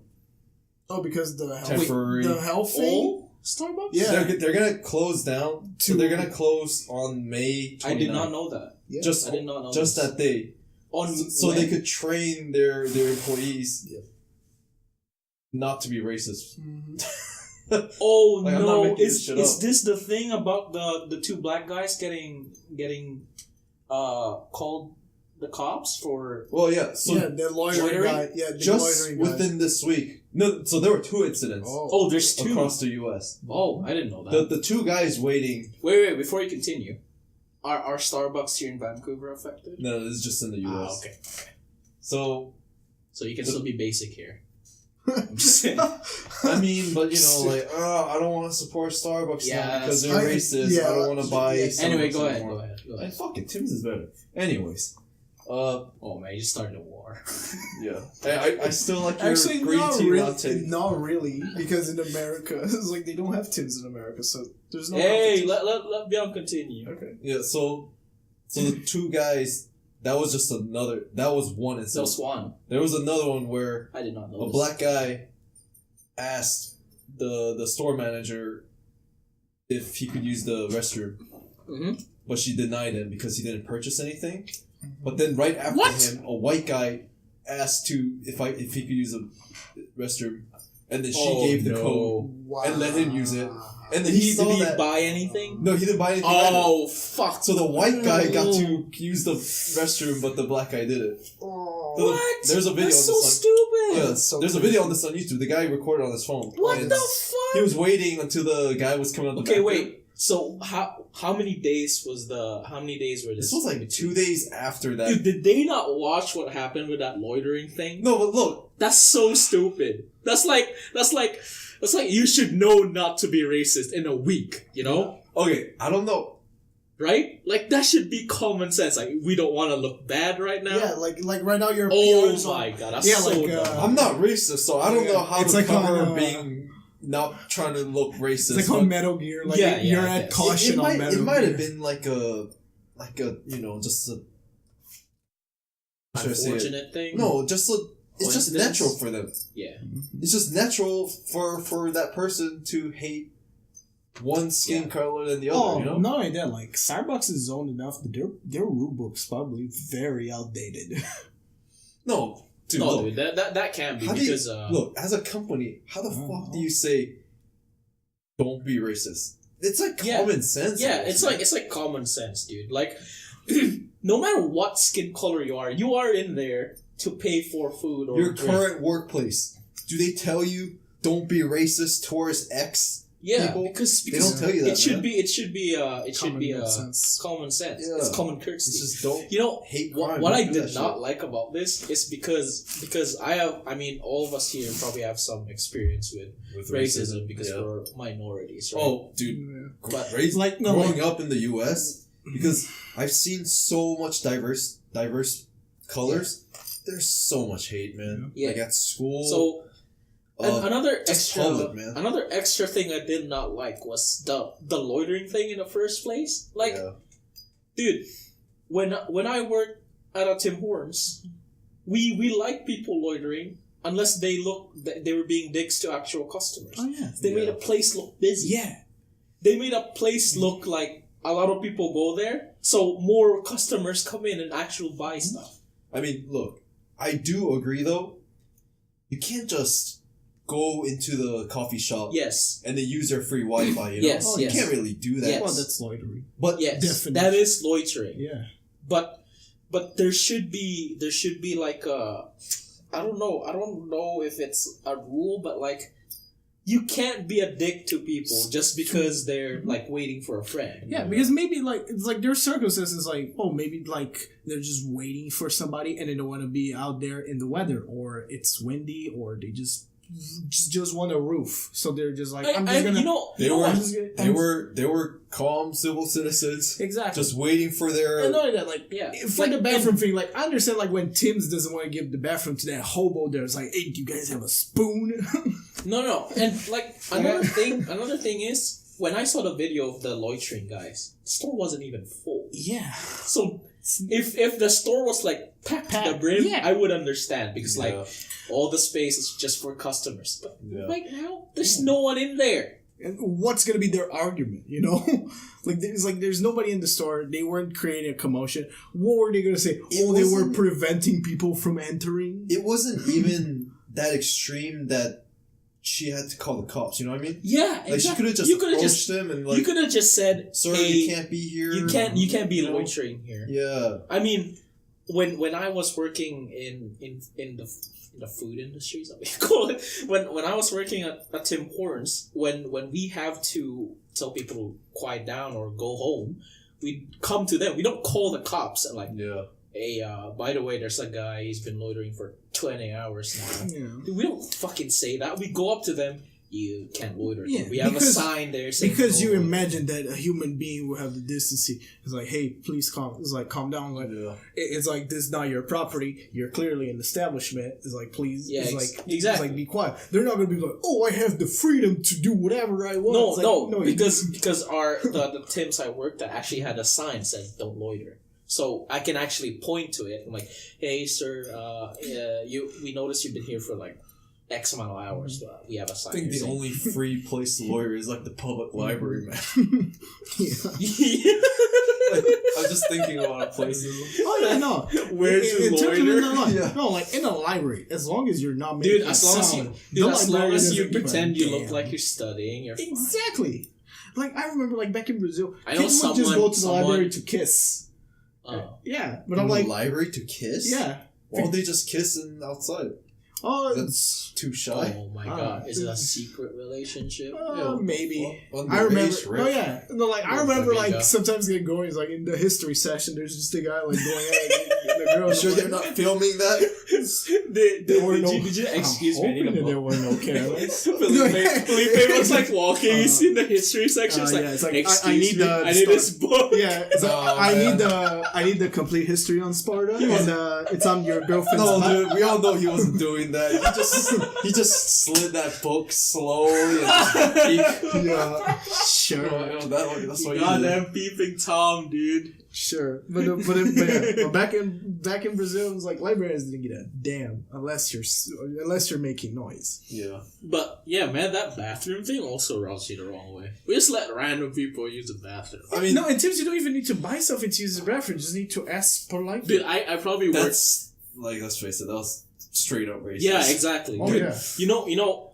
Oh, because the health, Temporary. the health thing. Oh, Starbucks. Yeah. They're gonna close down. So they're gonna close on May 29th. I did not know that. Yeah. Just I did not know just this. that day. On So when? they could train their employees Yeah. not to be racist. Mhm. Oh Like, I'm not no! making this Is shit is up. this the thing about the 2 black guys getting called the cops for? Well, yeah. So yeah, the loitering loitering? guy. Yeah, the just loitering guy. within this week. No, so there were 2 incidents Oh, there's 2. across the U.S. Oh, I didn't know that. The 2 guys waiting. Wait! Before you continue, are Starbucks here in Vancouver affected? No, this is just in the U.S. Okay. So So you can still be basic here. I'm just saying. I mean, but like, I don't want to support Starbucks Yeah, now because they're that's- racist. yeah, I don't want to buy. yeah. Starbucks Anyway, go ahead. anymore. Go And ahead. fuck it, Tim's is better. Anyways, Oh man, you just started a war. yeah, I still like your Actually, green not tea really, latte. not really, because in America, it's like they don't have Tims in America, so there's no. Hey, competition. let Beyond continue. Okay. Yeah, so the 2 guys. That was just another. That was one So incident. Swan, There was another one where I did not know a this. black guy asked the store manager if he could use the restroom, Mm-hmm. but she denied him because he didn't purchase anything. But then right after What? him, a white guy asked if he could use the restroom, and then she gave the code, Wow. and let him use it. And then Did he he, saw did he that. buy anything? No, he didn't buy anything. either. Oh fuck! So the white guy got No. to use the restroom, but the black guy didn't. Oh. So What? There's a video That's on so this on. stupid. Yeah, That's so there's a video on this on YouTube. The guy recorded on his phone. What And the fuck? He was waiting until the guy was coming out the Okay, bathroom. wait. So how many days were this? This was like 2 days after that. Dude, did they not watch what happened with that loitering thing? No, but look. That's so stupid. That's like you should know not to be racist in a week, you know? Okay, I don't know. Right? Like that should be common sense. Like we don't want to look bad right now. Yeah, like right now you're. Oh PR 's on- my god, that's Yeah, so like, dumb. I'm not racist, so I don't know how It's to like cover on, being not trying to look racist. It's like on Metal Gear, like you're at caution on Metal Gear. It might have been like a just a unfortunate thing. No, it's just natural for them. Yeah, it's just natural for that person to hate one skin color than the other. You know? Not only that, like Starbucks is zoned enough that their rule book's probably very outdated. No. Dude, dude, that can't be because look, as a company, how the fuck do you say don't be racist? It's like common sense. Yeah, it's like common sense, dude. Like no matter what skin color you are in there to pay for food or your current workplace. Do they tell you don't be racist towards X? Yeah, people? because they don't tell you that. It should be common sense. Yeah. It's common courtesy. It's just don't hate crime. What I did not like about this is because all of us here probably have some experience with racism because we're minorities, right? Oh, dude, but growing up in the U.S. because I've seen so much diverse colors. There's so much hate, man. Yeah. Like at school. So. Another extra thing I did not like was the loitering thing in the first place. Like, dude, when I worked at a Tim Hortons, we like people loitering unless they were being dicks to actual customers. Oh yeah, they made a place look busy. Yeah, they made a place look like a lot of people go there, so more customers come in and actually buy stuff. I mean, look, I do agree though. You can't just go into the coffee shop, and they use their free Wi-Fi. You know, you can't really do that. Yes. Well, that's loitering. But that is loitering. Yeah, but there should be like a, I don't know if it's a rule, but like you can't be a dick to people just because they're like waiting for a friend. Yeah, because maybe like it's like their circumstances like maybe like they're just waiting for somebody and they don't want to be out there in the weather, or it's windy, or they just want a roof, so they're just like they were calm civil citizens, exactly, just waiting for their the bathroom thing. Like I understand, like when Tim's doesn't want to give the bathroom to that hobo there, it's like, hey, do you guys have a spoon? no, and like another thing is when I saw the video of the loitering guys, the store wasn't even full. Yeah, so if the store was like packed to the brim, I would understand because like. All the space is just for customers. But right now, there's no one in there. And what's going to be their argument, you know? There's nobody in the store. They weren't creating a commotion. What were they going to say? They were preventing people from entering? It wasn't even that extreme that she had to call the cops, you know what I mean? Yeah, like she could have just approached them and like... You could have just said, "Sir, you can't be here. You can't be loitering here." Yeah. I mean, when I was working in the food industry, is that what you call it? When I was working at Tim Hortons, when we have to tell people to quiet down or go home, we come to them. We don't call the cops and like, hey, by the way, there's a guy, he's been loitering for 20 hours now. Yeah. We don't fucking say that. We go up to them. You can't loiter. Yeah, we have a sign there saying because you imagine that a human being will have the decency. It's like, hey, please calm. It's like, calm down. Like, it's like, this is not your property. You're clearly an establishment. It's like, please. Yeah, it's like, exactly. It's like, be quiet. They're not going to be like, oh, I have the freedom to do whatever I want. No, because the Tims I worked at actually had a sign that said don't loiter. So I can actually point to it. I'm like, hey, sir, we noticed you've been here for like X amount of hours. We have a sign. I think the only free place to loiter is like the public library, man. I'm just thinking about places. Oh yeah, no. Where to loiter? No, like in a library. As long as you're not making as long as you pretend you look like you're studying, you're fine. Exactly. Like I remember, like back in Brazil, I know kids would just go to the library to kiss. Yeah, but I'm like, the library to kiss. Yeah. Why don't they just kiss outside? Oh, that's too shy. Oh my god! Is it a secret relationship? Maybe. I remember. I remember like sometimes getting going. It's like in the history session. There's just a guy like going at the girl. Sure, they're not filming that. Did you excuse me? There were no cameras. Felipe was like walking. He's in the history section. It's like, I need this book. Yeah, I need the complete history on Sparta, and it's on your girlfriend's lap. Dude, we all know he wasn't doing doing that. He just slid that book slowly and just peeked. Yeah, sure. That's what you Goddamn peeping Tom, dude. Sure, but back in Brazil, it was like librarians didn't get a damn unless you're making noise. Yeah. But yeah, man, that bathroom thing also rubs you the wrong way. We just let random people use the bathroom. I mean, no, in Tim's you don't even need to buy something to use the bathroom. You just need to ask politely. Dude, I probably work. That's like, let's face it, that was straight up racist. Yeah, exactly. Oh, Dude, yeah. You know,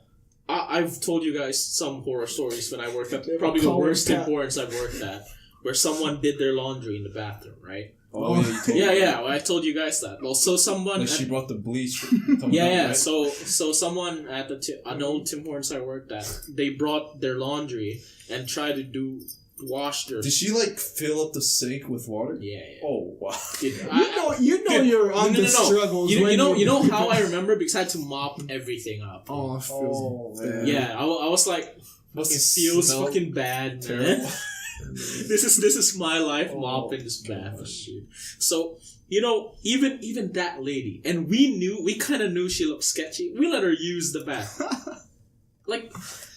I've told you guys some horror stories when I worked at probably the Collar worst Tim cat. Hortons I've worked at, where someone did their laundry in the bathroom, right? Oh, yeah, you told me. Yeah, well, I told you guys that. Well, so someone... Like she brought the bleach. Yeah. Right? So someone at an old Tim Hortons I worked at, they brought their laundry and tried to wash their... Did she like fill up the sink with water? Yeah. Oh wow. Dude, You know you're on the struggles. You know how I remember because I had to mop everything up. Oh, it feels man. Yeah, I was like, Must it feels smell fucking bad, terrible. man. This is my life mopping this bathroom, dude. So even that lady, and we kind of knew she looked sketchy. We let her use the bathroom. Like,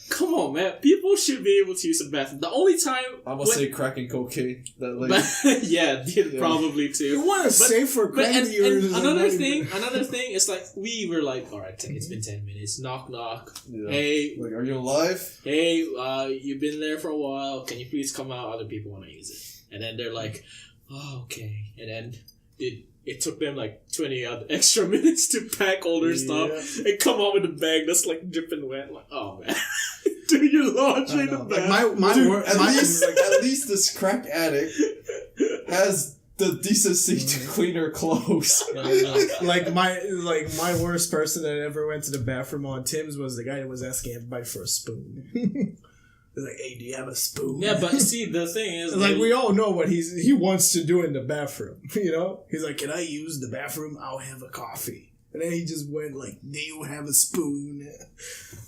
come on, man. People should be able to use the bathroom. The only time I must say cracking cocaine. That lady. yeah, probably too. You want to say for But and crazy another thing is like we were like, all right, it's been 10 minutes. Knock knock. Yeah. Hey, Like, are you alive? hey, you've been there for a while. Can you please come out? Other people want to use it. And then they're like, oh, okay. And then it took them like 20 extra minutes to pack all their stuff and come out with a bag that's like dripping wet. Like, oh man, do your laundry in the bath. Like At least this crack addict has the decency to clean her clothes. like my worst person that ever went to the bathroom on Tim's was the guy that was asking everybody for a spoon. He's like, hey, do you have a spoon? Yeah, but see, the thing is, like we all know what he wants to do in the bathroom. You know, he's like, can I use the bathroom? I'll have a coffee. And then he just went like, do you have a spoon?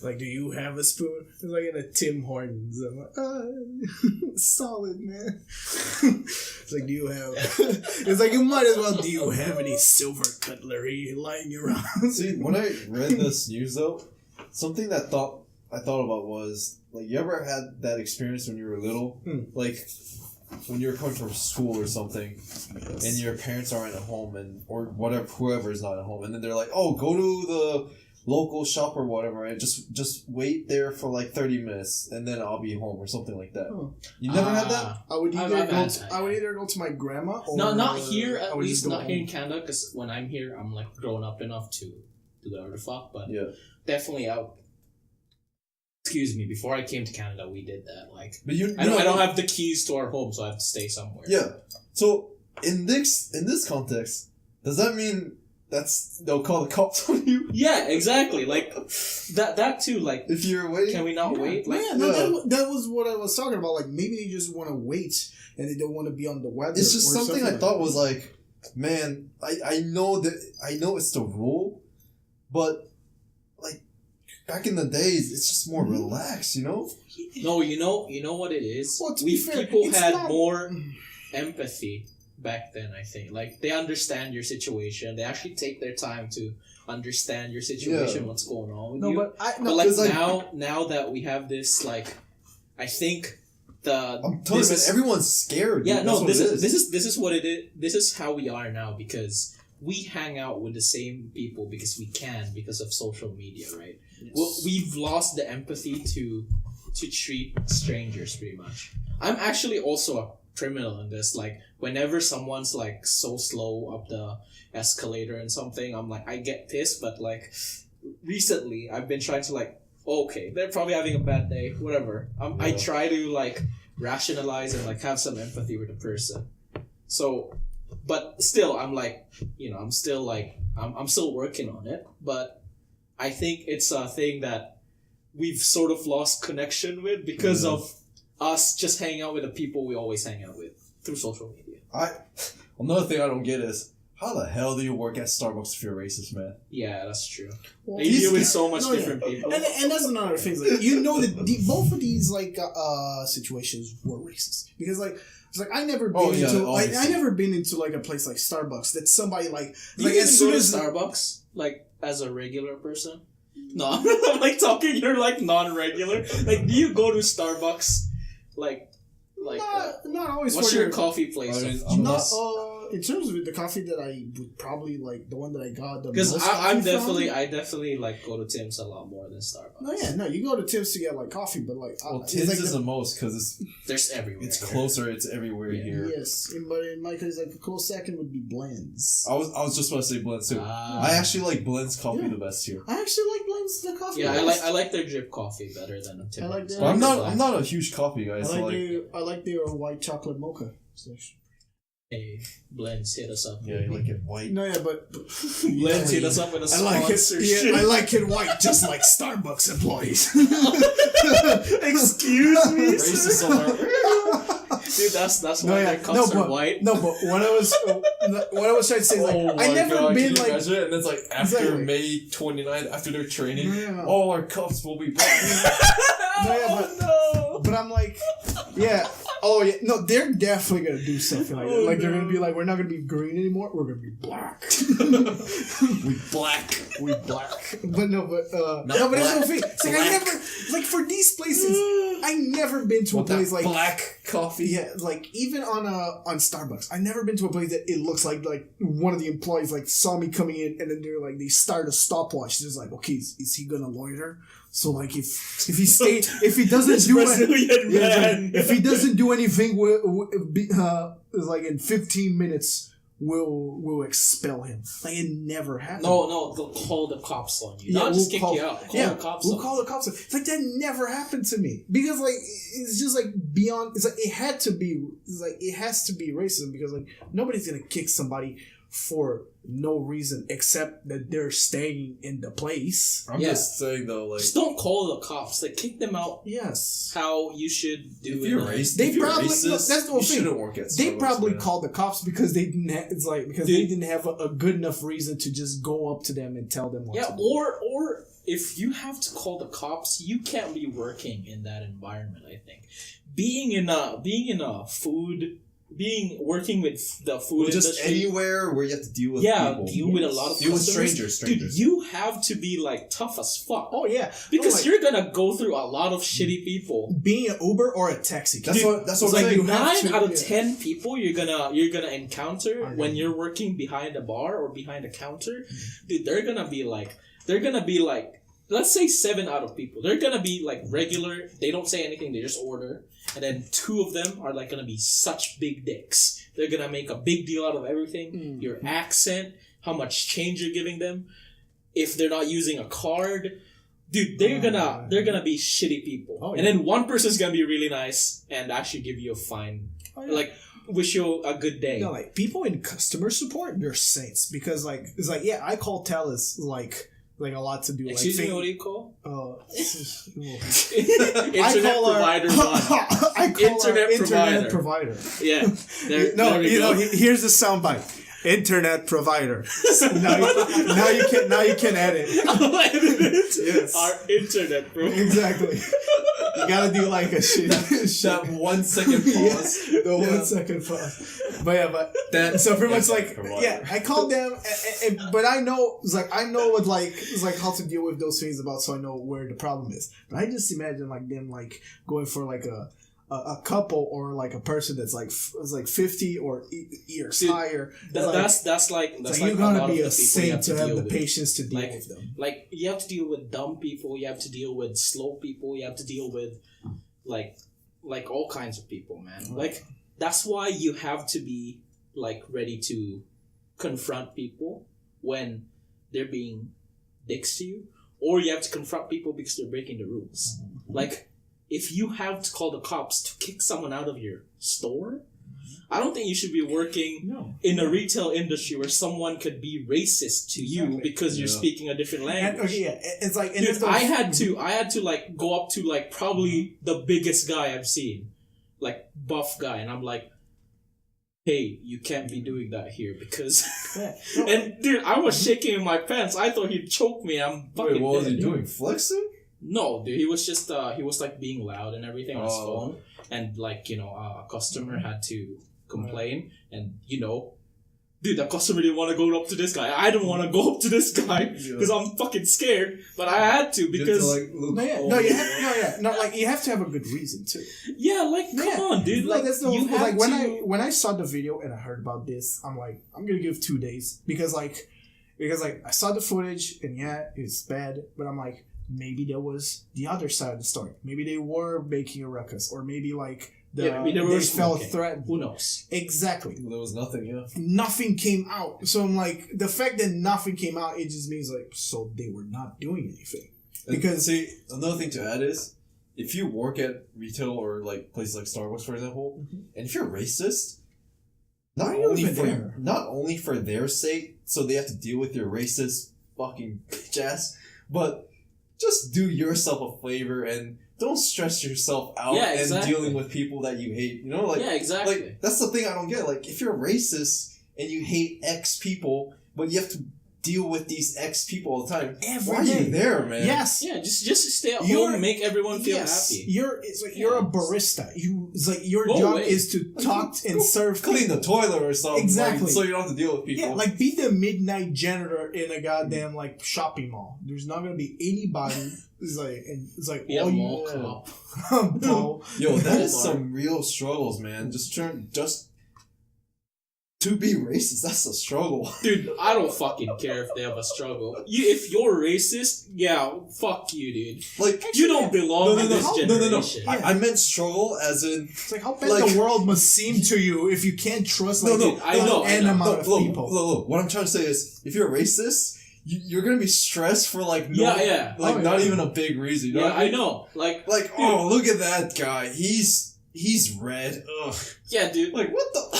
Like, do you have a spoon? It's like in a Tim Hortons. I'm like, solid, man. It's like, do you have... It's like, you might as well, do you have any silver cutlery lying around? See, when I read this news though, something that I thought about was, like, you ever had that experience when you were little? Like, when you're coming from school or something, and your parents aren't at home, or whatever, whoever is not at home, and then they're like, oh, go to the local shop or whatever, and just wait there for like 30 minutes, and then I'll be home, or something like that. Oh. You never had that? I would either go to my grandma or... No, not here, at would least just go not here in home. Canada, because when I'm here, I'm like grown up enough to do whatever the fuck, but Yeah. definitely out. Excuse me, before I came to Canada, we did that. Like, But I don't have the keys to our home, so I have to stay somewhere. Yeah. So, in this context, does that mean they'll call the cops on you? Yeah, exactly. Like, that too, like, If you're waiting? can we not wait? Like, That was what I was talking about. Like, maybe they just want to wait and they don't want to be on the weather. It's just or something I like thought that. was like, man, I know it's the rule, but like back in the days, it's just more relaxed, you know? no, you know what it is? Well, to be fair, people it's had not- more empathy back then, I think. Like, they understand your situation. They actually take their time to understand your situation, what's going on with you. But But like, 'cause, like, now that we have this, like, I think I'm telling you, man, everyone's scared. yeah, dude. no, That's what this is what it is. This is how we are now, because we hang out with the same people because we can, because of social media, right? Yes. Well, we've lost the empathy to treat strangers, pretty much. I'm actually also a criminal in this. Like, whenever someone's like so slow up the escalator and something, I'm like, I get pissed. But like, recently I've been trying to like, okay, they're probably having a bad day, whatever. I try to like rationalize and like have some empathy with the person. So, but still, I'm like, I'm still like, I'm still working on it. But I think it's a thing that we've sort of lost connection with because of us just hanging out with the people we always hang out with through social media. Another thing I don't get is, How the hell do you work at Starbucks if you're racist, man? Yeah, that's true. Well, You deal with so much different people. And that's another thing. Like, you know that both of these situations were racist because it's like I never been into like a place like Starbucks that somebody like as soon as Starbucks like as a regular person. No, I'm like talking. You're like non-regular. Like, do you go to Starbucks? Like not always. What's your coffee place? In terms of the coffee that I would probably like, the one that I got the because most I definitely like go to Tim's a lot more than Starbucks. No, you go to Tim's to get like coffee, but like Tim's like is the most because there's everywhere. It's closer. It's everywhere here. Yes, but in my case, like a close second would be Blends. I was just about to say Blends too. I actually like Blends coffee the best here. I actually like Blends the coffee. Yeah, I like their drip coffee better than Tim. But I'm not a huge coffee guy. I like their white chocolate mocha. Hey, Blends, hit us up. Yeah, you like it white. No, yeah, but Blends hit us up with a sponsor. I like it white, just like Starbucks employees. Excuse me, racist alert. Dude, that's why their cups are white. No, but what I was trying to say is like I never been like, and it's like after May 29th, after their training, all our cups will be black. But I'm like, yeah. Oh yeah, no, they're definitely gonna do something like that. Like they're gonna be like, we're not gonna be green anymore. We're gonna be black. we black. But but it's no thing. It's like I never like for these places. I never been to a place like black coffee. Yeah, like even on Starbucks, I never been to a place that it looks like one of the employees like saw me coming in and then they're like they start a stopwatch. There's like, okay, is he gonna loiter? So like if he doesn't do if he doesn't do anything, like in 15 minutes we'll expel him. Like it never happened. No, they'll call the cops on you. Not just kick you out. Call the cops. We'll call the cops on. It's like that never happened to me because like it's just like beyond. It's like it had to be. It's like it has to be racism because like nobody's gonna kick somebody for no reason except that they're staying in the place. I'm just saying though, like just don't call the cops. Like kick them out. Yes, how you should do if it. You're racist, they probably that's the whole thing. Shouldn't work at Starbucks, they probably called the cops because they didn't. They didn't have a good enough reason to just go up to them and tell them what to do. Or if you have to call the cops, you can't be working in that environment. I think being in a food. Working with the food industry, just anywhere where you have to deal with people. deal with a lot of with strangers. Dude, you have to be like tough as fuck. Oh yeah, because you're gonna go through a lot of shitty people. Being an Uber or a taxi. That's what I'm like saying. 9 out of 10 people you're gonna encounter when you're working behind a bar or behind a counter. Dude, they're gonna be like. Let's say 7 out of people. They're gonna be like regular. They don't say anything. They just order. And then 2 of them are like gonna be such big dicks. They're gonna make a big deal out of everything. Your accent, how much change you're giving them. If they're not using a card, dude, they're gonna be shitty people. Oh, yeah. And then one person's gonna be really nice and actually give you a fine. Oh, yeah. Like wish you a good day. No, like people in customer support, they're saints because like it's like I call Telus like a lot to do. Excuse me, what do you call? Internet provider. I call internet provider. Yeah. Here's the soundbite. Internet provider. now you can edit. Yes. Our internet provider. Exactly. You gotta do like a shit. That 1 second pause. The 1 second pause. But so pretty much like I called them, but I know what how to deal with those things so I know where the problem is. But I just imagine like them like going for like a couple or like a person that's like 50 or years higher. That's like you gotta be a saint to have the patience to deal with them. Like you have to deal with dumb people. You have to deal with slow people. You have to deal with like all kinds of people, man. Right. Like that's why you have to be like ready to confront people when they're being dicks to you, or you have to confront people because they're breaking the rules. Like if you have to call the cops to kick someone out of your store, I don't think you should be working in a retail industry where someone could be racist to you because you're speaking a different language. It's like dude, I had to like go up to like probably the biggest guy I've seen, like buff guy, and I'm like, hey, you can't be doing that here because and dude, I was shaking in my pants. I thought he'd choke me. I'm fucking Wait, what was dead. he doing? Flexing? No, dude, he was just he was like being loud and everything on his phone, and like a customer had to complain, and dude, the customer didn't want to go up to this guy. I didn't want to go up to this guy because I'm fucking scared, but I had to because you have to have a good reason too. Yeah, like come on, dude, like that's the you have like to. when I saw the video and I heard about this, I'm like, I'm gonna give 2 days because I saw the footage and yeah, it's bad, but I'm like, maybe there was the other side of the story. Maybe they were making a ruckus, or maybe like maybe they felt threatened. Who knows? Exactly. There was nothing, yeah. Nothing came out. So I'm like, the fact that nothing came out, it just means like, so they were not doing anything. Because see, another thing to add is, if you work at retail or like places like Starbucks, for example, and if you're racist, not only for their sake, so they have to deal with your racist fucking bitch ass, but just do yourself a favor and don't stress yourself out and dealing with people that you hate. Yeah, exactly. Like, that's the thing I don't get. Like, if you're racist and you hate X people, but you have to deal with these X people all the time, why are you there, man? Yes. Yeah, just stay at home and make everyone feel happy. You're a barista. Your job is to talk and serve. Clean the toilet or something. Exactly. Like, so you don't have to deal with people. Yeah, like be the midnight janitor in a goddamn like shopping mall. There's not gonna be anybody. It's like be a mall cop. Bro. Yo, that is some real struggles, man. Just to be racist, that's a struggle. Dude, I don't fucking care if they have a struggle. If you're racist, yeah, fuck you, dude. Like, you don't belong in this generation. No. I meant struggle as in... It's like, how bad the world must seem to you if you can't trust amount of people. Look, what I'm trying to say is, if you're racist, you're gonna be stressed for like not even a big reason. You know I know. Like dude, oh, look at that guy. He's red. Ugh. Yeah, dude. Like, what the...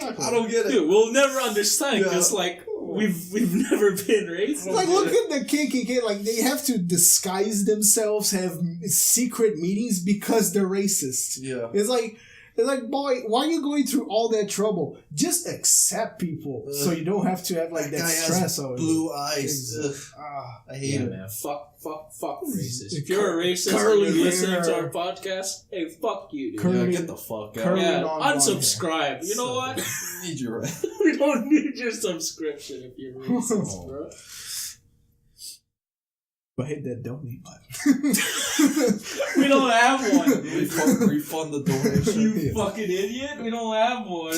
I don't get it. Dude, we'll never understand because, like, we've never been racist. Like, look at the KKK. Like, they have to disguise themselves, have secret meetings because they're racist. Yeah. It's like, boy, why are you going through all that trouble? Just accept people so you don't have to have, like, that stress on blue eyes. I hate it. Man. Fuck racist. If you're a racist and you're listening to our podcast, hey, fuck you, dude. Get the fuck out. Yeah, unsubscribe. You know what? We need your We don't need your subscription if you're racist, bro. But hit that donate button. We don't have one. Refund the donation. You fucking idiot. We don't have one.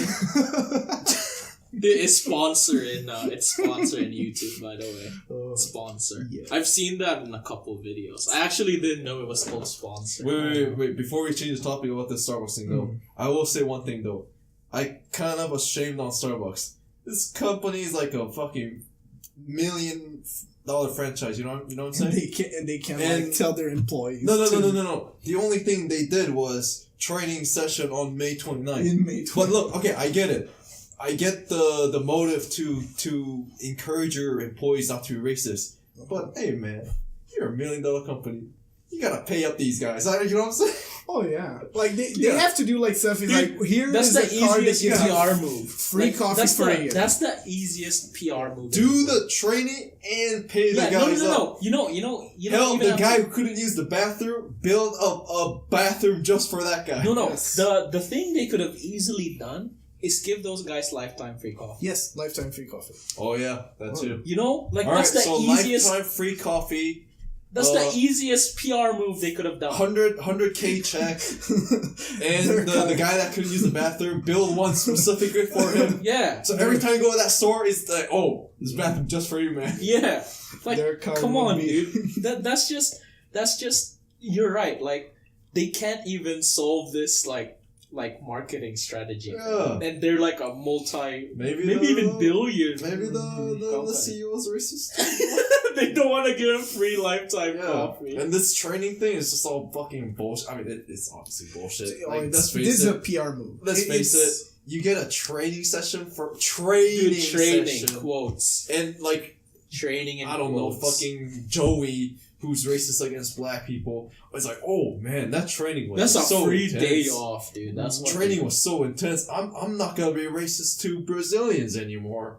It's sponsored in YouTube, by the way. Sponsor. Yeah. I've seen that in a couple of videos. I actually didn't know it was called sponsor. Wait. Before we change the topic about this Starbucks thing, though, I will say one thing, though. I kind of ashamed on Starbucks. This company is like a fucking $1 million franchise. You know what I'm saying? They can't like tell their employees. No. The only thing they did was training session on May 29th. In May 29th. But look, okay, I get it. I get the motive to encourage your employees not to be racist. But hey, man, you're $1 million company. You gotta pay up these guys. You know what I'm saying? Oh yeah, like they have to do like stuff. Like here, that's the easiest PR move. Free coffee for a year. That's the easiest PR move. Do the training and pay the guys up. You know. Hell, the guy who couldn't use the bathroom, build a bathroom just for that guy. No. Yes. The thing they could have easily done is give those guys lifetime free coffee. Yes, lifetime free coffee. Oh yeah, that too. You know, like all that's right, the easiest. Lifetime free coffee. That's the easiest PR move they could have done. 100K check, and the guy that couldn't use the bathroom, build one specifically for him. Yeah. So every time you go to that store, it's like, oh, this bathroom just for you, man. Yeah. Like, come on, dude. That's just. You're right. Like, they can't even solve this like marketing strategy. Yeah. And they're like a maybe even billion. Maybe the CEO is racist. They don't want to give him free lifetime coffee. And this training thing is just all fucking bullshit. I mean, it's obviously bullshit. Like, this is a PR move. Let's face it. You get a training session for training quotes. And like training and I don't know, fucking Joey who's racist against black people, it's like, oh man, that training was That's a so free intense. day off, dude. That's what Training was so intense. I'm not gonna be racist to Brazilians anymore.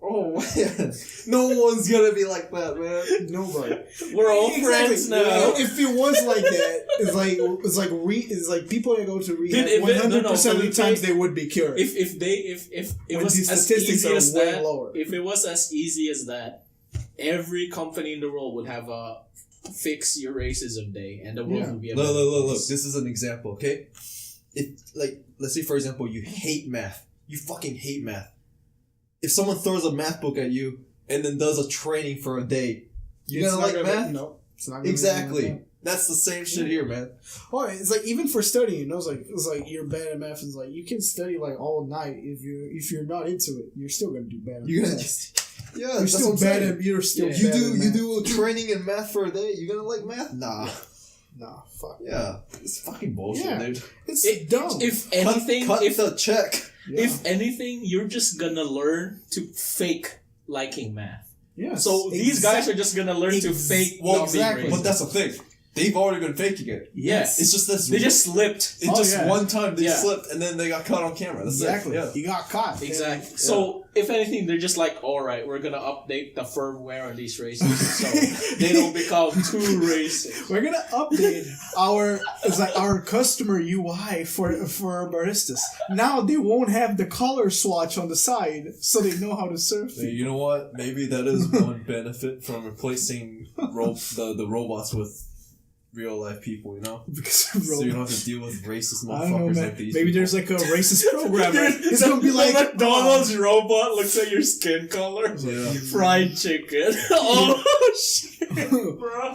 Oh man, no one's gonna be like that, man. Nobody. We're all friends now. If it was like that, it's like people that go to rehab. Dude, 100% of the times they would be cured. If it When was these as statistics easy are as way that, lower. if it was as easy as that, every company in the world would have a fix your racism day, and the world would be a better Look. place. This is an example, okay? If let's say for example, you hate math. You fucking hate math. If someone throws a math book at you and then does a training for a day, you It's gonna not like gonna- math? No, it's not. Gonna Exactly. Be like that. That's the same shit here, man. Oh, it's like even for studying, you know, it's like you're bad at math. It's like you can study like all night if you're not into it, you're still gonna do bad. At You're gonna math. yeah, You're that's still what I'm bad saying. at. You're still Yeah. You bad do at you math. do a training in math for a day. You gonna like math? Nah. Nah, fuck. Yeah, it's fucking bullshit, Yeah. dude. It's It- dumb. If anything, cut if the check. Yeah. if anything, you're just gonna learn to fake liking math. Yes, So these guys are just gonna learn to fake Well, not being exactly. racist. But that's the thing. They've already been faking it. Yes. It's just this. They just slipped. It's Oh, just yeah. one time they Yeah. slipped and then they got caught on camera. That's exactly. it. Yeah. You got caught. Exactly. So if anything, they're just like, all right, we're gonna update the firmware on these races so they don't become too racist. We're gonna update our customer UI for baristas. Now they won't have the color swatch on the side, so they know how to serve. Hey, you know what? Maybe that is one benefit from replacing the robots with real life people. You know, Because so you don't have to deal with racist I don't know, motherfuckers man. like these. Maybe people. there's like a racist programmer. It's gonna be The like McDonald's robot looks at your skin color. Yeah. Fried chicken. Oh shit, bro.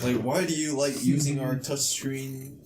Like, why do you like using our touchscreen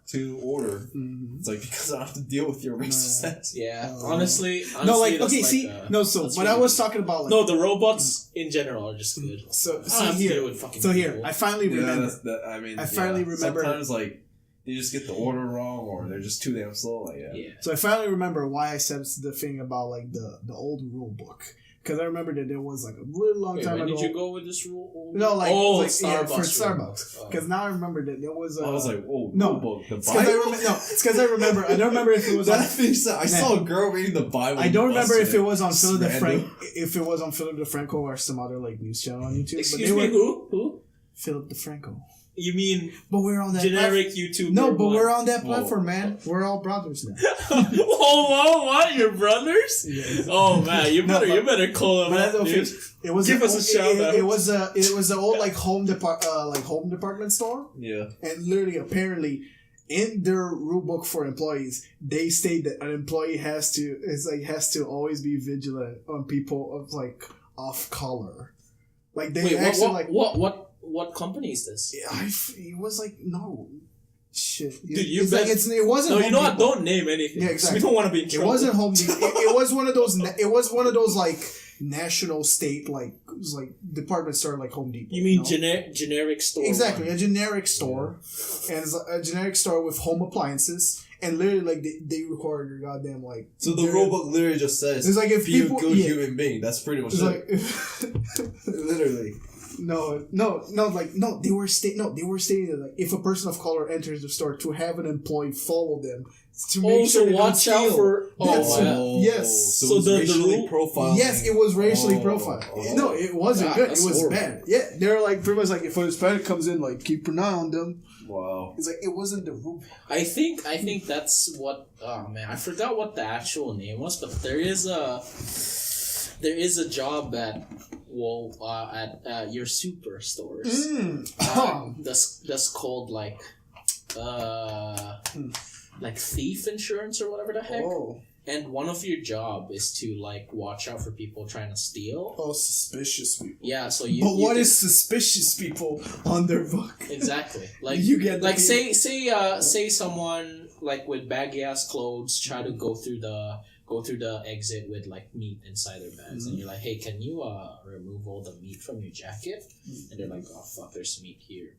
to order? Mhm. It's like because I don't have to deal with your racist ass. Yeah, honestly, No, like that's okay, see, no. So that's when really I was good. talking about like, No, the robots in general are just good. so I don't see have to deal here, with fucking so here, people. I finally Yeah, remember. that's that. I mean, I finally remember- Sometimes like they just get the order wrong, or they're just too damn slow. Like Yeah. So I finally remember why I said the thing about like the old rule book, because I remember that there was like a really long Wait, time when ago. did you go with this rule? No, like, oh, like Starbucks. yeah, for rule. Starbucks. Oh. Because now I remember that there was. I was like, oh no. book, the It's because I Bible. remember. No, it's because I remember. I don't remember if it was. On, That thing said, I saw a girl reading the Bible. I don't remember if busted it was on Philip Random. DeFranco, if it was on Philip DeFranco or some other like news channel on YouTube. Excuse but me, they were who? Philip DeFranco. You mean But we're on that generic YouTube? No, but we're on that Whoa. platform, man. We're all brothers now. whoa, what? Your brothers? Yeah. Oh man, you No, better call them But up, that's okay. dude. It was Give us a shout out. It was the old like home department store, Yeah. and literally apparently in their rule book for employees, they state that an employee has to always be vigilant on people of like off color. Like they Wait, actually what company is this? it was like no shit. Dude, you it's bet- like it wasn't. No, you Home know what? Depot. Don't name anything. Yeah, 'cause exactly. We don't want to be in It trouble. wasn't Home Depot. It was one of those. It was one of those like national state like it was like department store like Home Depot. You mean know? generic store? Exactly, one. a generic store, and it's a generic store with home appliances, and literally like they record your goddamn like. So the their- rule book literally just says, It's like if be people- a good yeah. human being. That's pretty much It's it. like Literally. no, they were stating that like if a person of color enters the store, to have an employee follow them to make Oh, sure so they don't watch out steal. for. Yes. Oh, wow. Yes. So, So it was the racially rule- profiling. Yes, it was racially Oh, profiled. oh. No, it wasn't God, good. It that's was horrible. bad. Yeah, they're like pretty much like if a Hispanic comes in, like keep an eye on them. Wow. It's like it wasn't the rule. I think that's what. Oh man, I forgot what the actual name was, but there is a job at your superstores. That's called like like thief insurance or whatever the heck. Oh, And one of your job is to like watch out for people trying to steal. oh, suspicious people. Yeah, so you. But you what can- is suspicious people on their book? exactly like You get the like hint. say someone like with baggy ass clothes try to go through the exit with like meat inside their bags, and you're like, hey, can you remove all the meat from your jacket? And they're like, oh fuck, there's meat here.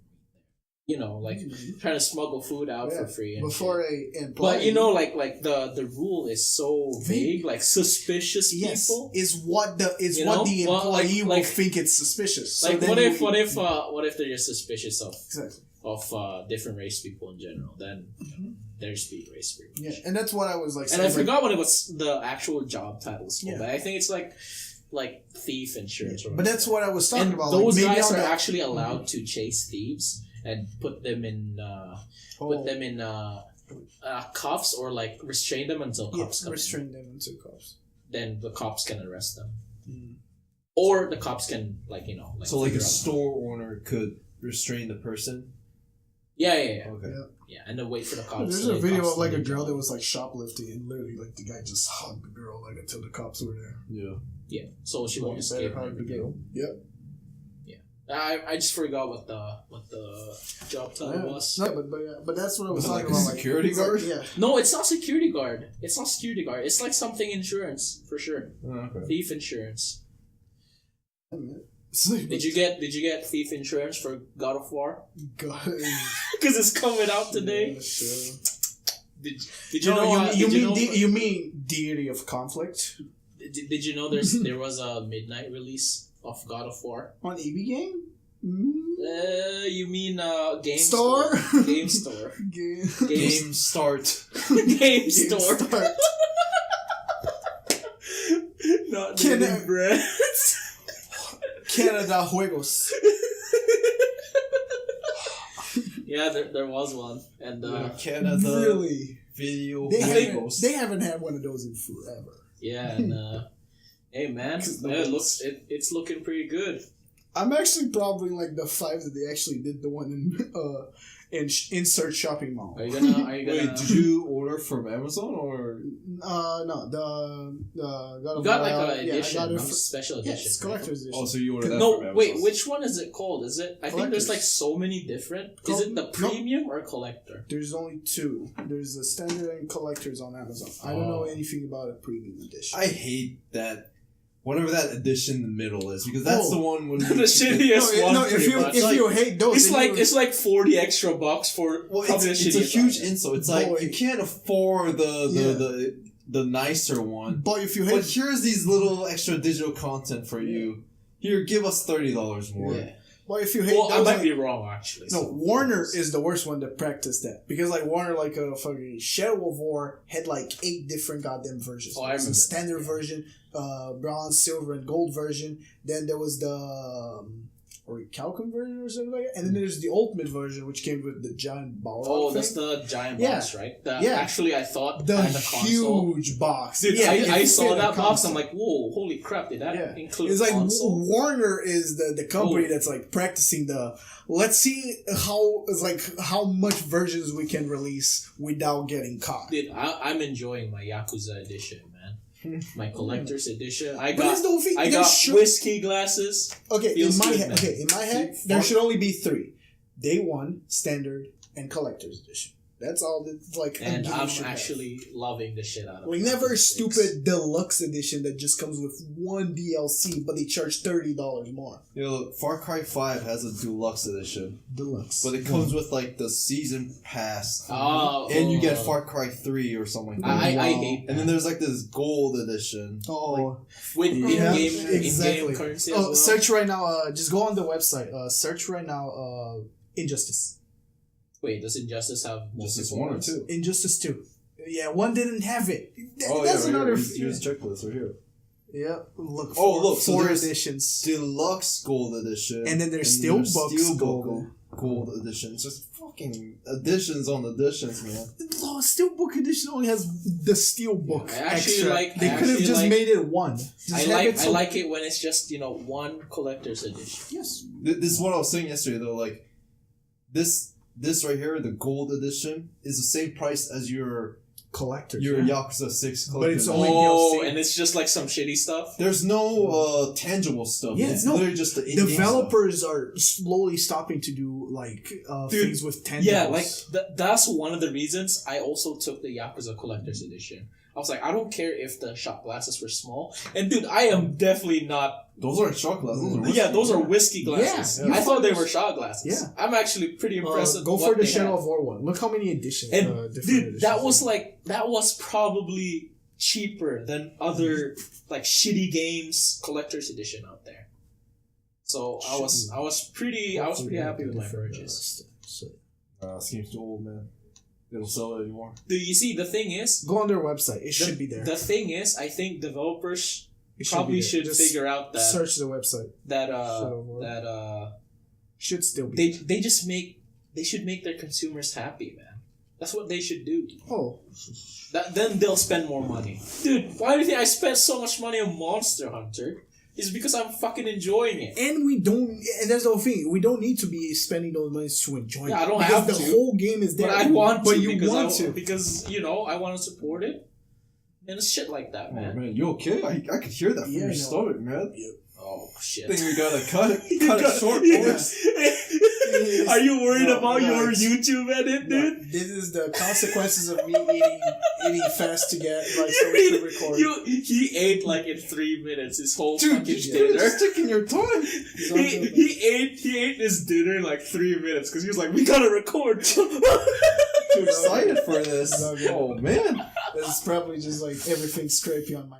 like trying to smuggle food out for free. And before shit. a employee. But like the rule is so vague. Like suspicious people is what the employee will think it's suspicious. Like so what if they're just suspicious of different race people in general? Then there's be race privilege. Yeah, and that's what I was like. And I forgot what it was the actual job titles for, but I think it's like thief insurance. But that's what I was talking about. Those guys are actually allowed to chase thieves and put them in cuffs or like restrain them until cops come. Restrain them until cops. Then the cops can arrest them, or the cops can so like a store owner could restrain the person. Yeah. Okay. Yeah, and then wait for the cops. There's a video of like a girl that was like shoplifting, and literally like the guy just hugged the girl like until the cops were there. Yeah. So she won't escape. Hug the girl. Yep. I just forgot what the job title was. No, but that's what I was talking about. Security guard? Yeah. No, it's not security guard. It's not security guard. It's like something insurance for sure. Oh, okay. Thief insurance. Did you get thief insurance for God of War? God. Because it's coming out today. Yeah, sure. Did you know? You mean Deity of Conflict? Did you know there was a midnight release of God of War on EB Game? You mean Game Store? Game Store. Game Start. Game Store. Not Canada Brands. Canada Juegos. Yeah, there was one, and Canada really video. They haven't had one of those in forever. Yeah, and hey man, it's looking pretty good. I'm actually probably like the 5 that they actually did the one in Insert Shopping Mall. Are you gonna? Wait, did you order from Amazon or? No, the you got like an edition, special edition. Yes, collector's edition. Oh, so you ordered that No, from Amazon. wait, which one is it called? Is it? I think there's like so many different. Is it the premium or collector? There's only 2. There's a standard and collectors on Amazon. I don't know anything about a premium edition. I hate that. Whatever that edition in the middle is, because that's the one when the shittiest one. No, if you hate those, it's like $40 extra for it's a huge insult. It's like you can't afford the nicer one. But if you hate, but here's these little extra digital content for you. Here, give us $30 more. Yeah. Well, if you hate I might be wrong, actually. No, Warner is the worst one to practice that. Because, like, Warner, like, a fucking Shadow of War had, like, 8 different goddamn versions. Oh, I remember. The standard version, bronze, silver, and gold version. Then there was the Orichalcum version or something like that. And then there's the ultimate version, which came with the giant Balrog thing. That's the giant box, right? Actually, I thought the console. Huge box. Dude, I saw that box. I'm like, whoa, holy crap! Did that include? It's like console? Warner is the company that's like practicing the. Let's see how much versions we can release without getting caught. Dude, I'm enjoying my Yakuza edition, man. My collector's edition. I got whiskey glasses. Okay, in my head, there should only be 3: Day 1, standard, and collector's edition. That's all that's like. And I'm actually loving the shit out of it. Like, never a stupid deluxe edition that just comes with 1 DLC, but they charge $30 more. You know, look, Far Cry 5 has a deluxe edition. But it comes with, like, the season pass. And you get Far Cry 3 or something like that. I hate that. And then there's, like, this gold edition. With in-game currency as well. Search right now, just go on the website. Search right now, Injustice. Wait, does Injustice have Injustice 1 or 2? Injustice 2. Yeah, 1 didn't have it. That's another. Here's the checklist right here. Yeah, look. Look, 4 editions. Deluxe Gold Edition, and then there's Steelbook Gold Edition. It's just fucking editions on editions, man. Oh, Steelbook Edition only has the Steelbook extra. They could have just made it 1. I like it when it's just 1 collector's edition. Yes. This is what I was saying yesterday though. Like this right here, the Gold Edition, is the same price as your collector. Your Yakuza 6 collector. But it's only DLC. And it's just like some shitty stuff? There's no tangible stuff. Yeah, it's literally just the in-game developers are slowly stopping to do like things with tangibles. Yeah, like that's one of the reasons I also took the Yakuza Collector's Edition. I was like, I don't care if the shot glasses were small. And dude, I am definitely not. Those aren't shot glasses. Those are whiskey. Yeah, those are whiskey glasses. Yeah. I thought they were shot glasses. Yeah. I'm actually pretty impressed. Go with for what the they Shadow have. of War one. Look how many editions. And different dude, editions that was probably cheaper than other like shitty games collector's edition out there. So I was pretty happy with my purchase. Seems too old, man. They don't sell it anymore. Dude, you see, the thing is, Go on their website. It should be there. The thing is, I think developers It probably be there. should Just figure out that search the website. Should still be. They should make their consumers happy, man. That's what they should do. Oh, Then they'll spend more money. Dude, why do you think I spent so much money on Monster Hunter? It's because I'm fucking enjoying it. and we don't. And that's the whole thing. We don't need to be spending those money to enjoy. Yeah, it. I don't because have the to. whole game is there. But I want to. But you because want to. Because, I want to support it. And it's shit like that, Oh, man. man, you okay? I could hear that from Yeah, your I know. stomach, man. Oh, shit. I think we gotta cut it short, Yeah. boys. Are you worried No, about no, your it's- YouTube edit, dude? This is the consequences of me eating fast to get so we can record. He ate like in 3 minutes his whole Dude, fucking you're dinner. just sticking your tongue. He ate his dinner in like 3 minutes because he was like, we gotta record. Too excited for this. No good. Oh man. It's probably just like everything scrapey on my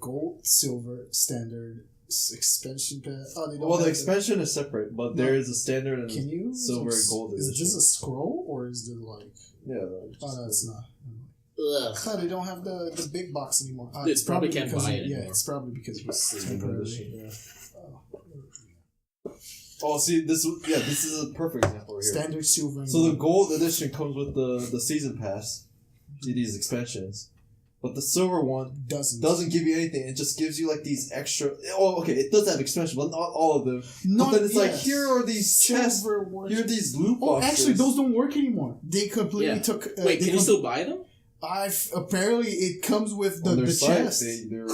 gold, silver, standard, expansion pack. Oh, they don't Well, the have expansion is separate, but there is a standard and Can you silver and gold Is edition. this a scroll or is it like? Yeah. Oh no, it's not. Ugh. Oh, they don't have the big box anymore. It's probably can't because buy of- it Yeah, anymore. it's probably because it was Limited temporary. edition, yeah. Oh, see, this is a perfect example here. Standard silver. And So the gold. gold edition comes with the season pass, these expansions, but the silver one doesn't give you anything. It just gives you like these extra. Oh, okay, it does have expansion, but not all of them. Not But then it's like yes. here are these chests, Silver one. here are these loot Oh, boxes. actually, those don't work anymore. They completely Yeah. took. Wait, they can you still buy them? apparently it comes with on the their site, chest. they're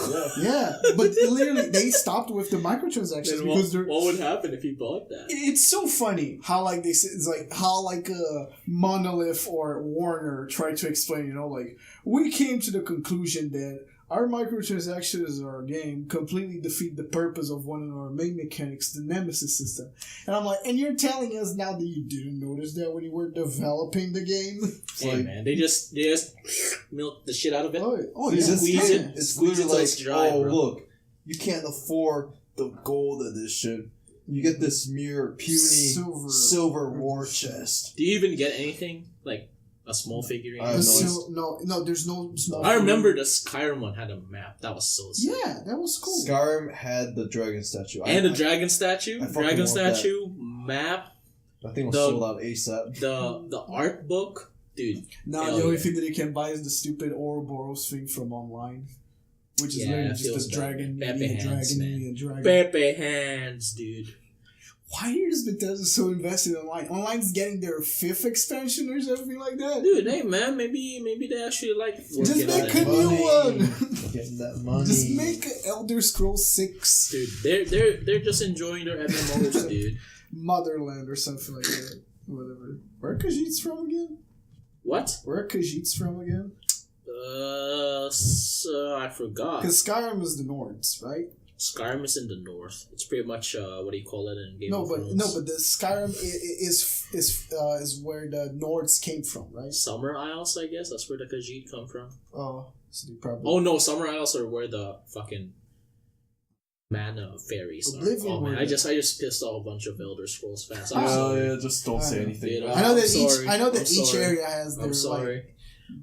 Yeah, but literally they stopped with the microtransactions Then because they're. what would happen if you bought that? It's so funny how like they say it's like how like Monolith or Warner try to explain. Like we came to the conclusion that our microtransactions in our game completely defeat the purpose of one of our main mechanics, the Nemesis system. And I'm like, and you're telling us now that you didn't notice that when you were developing the game? Hey like- man, they just milk the shit out of it. Oh It's yeah, just Squeeze it. It's Squeeze it literally till like, it's dry, oh bro. look, you can't afford the gold edition. You get this mere puny silver war chest. Do you even get anything like a small figurine? I have no, there's no small. I remember the Skyrim one had a map. That was so sick. Yeah, that was cool. Skyrim had the dragon statue. And the dragon statue, I fucking dragon want that. statue map, I think it was the- sold out ASAP. the art book, dude. Now Hell the only yeah. thing that you can buy is the stupid Ouroboros thing from online, which is Yeah, literally it just feels a bad. dragon, Pepe and a hands, dragon, man. and a dragon. Pepe hands, dude. Why is Bethesda so invested in online? Online's getting their 5th expansion or something like that. Dude, hey man, maybe they actually like working Just on make it. a new one. Getting that money. Just make Elder Scrolls 6 Dude, they're just enjoying their MMOs, dude. Motherland or something like that. Whatever. Where are Khajiit's from again? What? Where are Khajiit's from again? So I forgot. Because Skyrim is the Nords, right? Skyrim is in the north. It's pretty much what do you call it in Game of Thrones? But the Skyrim is where the Nords came from, right? Summer Isles, I guess. That's where the Khajiit come from. Oh, so they probably. Oh no, Summer Isles are where the fucking mana fairies are. Oblivion Oh man, were- I just pissed off a bunch of Elder Scrolls fans. I'm Yeah, sorry. yeah, just don't say anything. Dude, I know that I'm sorry. each I'm each sorry. area has their I'm sorry. like.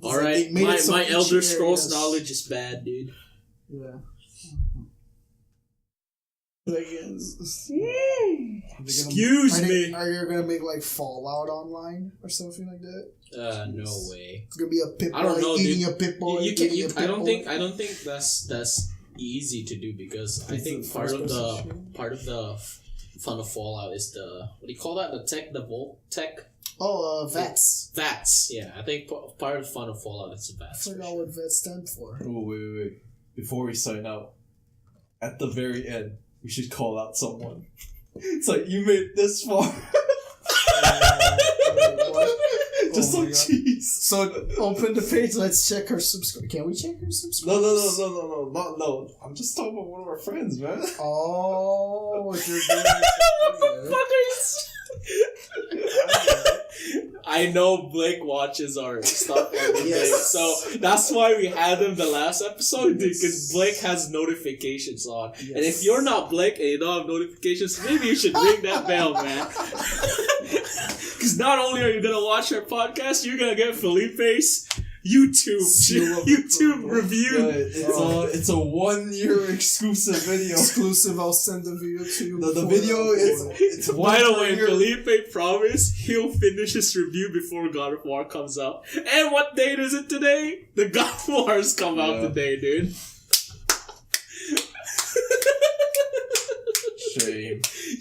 All right, they made it so my each Elder area Scrolls has- knowledge is bad, dude. Yeah. Like, Excuse me. Are you gonna make like Fallout Online or something like that? No way. It's gonna be a pit boy I don't know, eating dude. a pit boy. You can. eating You, a pit I don't boy. think. I don't think that's easy to do because I It's think a part of first-person the fun of Fallout is the what do you call that? The Volt tech. Oh, VATS. VATS. Yeah, I think part of the fun of Fallout is the I VATS. for forgot sure. what VATS stand for. Oh, wait. Before we sign out, at the very end, we should call out someone. It's like, you made it this far. What? Just Oh my some God. cheese. So open the page. Let's check her subscribe. Can we check her subscribe? No. I'm just talking about one of our friends, man. Oh, what you're doing? Fuckers. I know Blake watches our stuff every day, Yes. so that's why we had him the last episode, because Blake has notifications on. Yes. And if you're not Blake and you don't have notifications, maybe you should ring that bell, man. Because not only are you gonna watch our podcast, you're gonna get Felipe's YouTube review. It's a 1 year exclusive video. Exclusive. I'll send the video to you. The video it's By the way, Felipe promised he'll finish his review before God of War comes out. And what date is it today? The God of War's come out today, dude.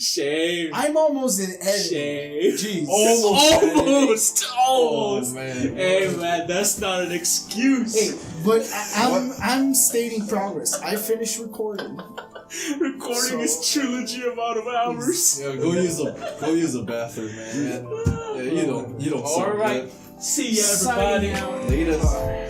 Shame. I'm almost in editing. Shame. Jeez. Almost. Oh man. Hey man, that's not an excuse. Hey, but I'm stating progress. I finished recording. Recording his trilogy amount of hours. Yeah, go use a bathroom, man. Yeah, you don't. All right. See ya, everybody. Signing out. Later.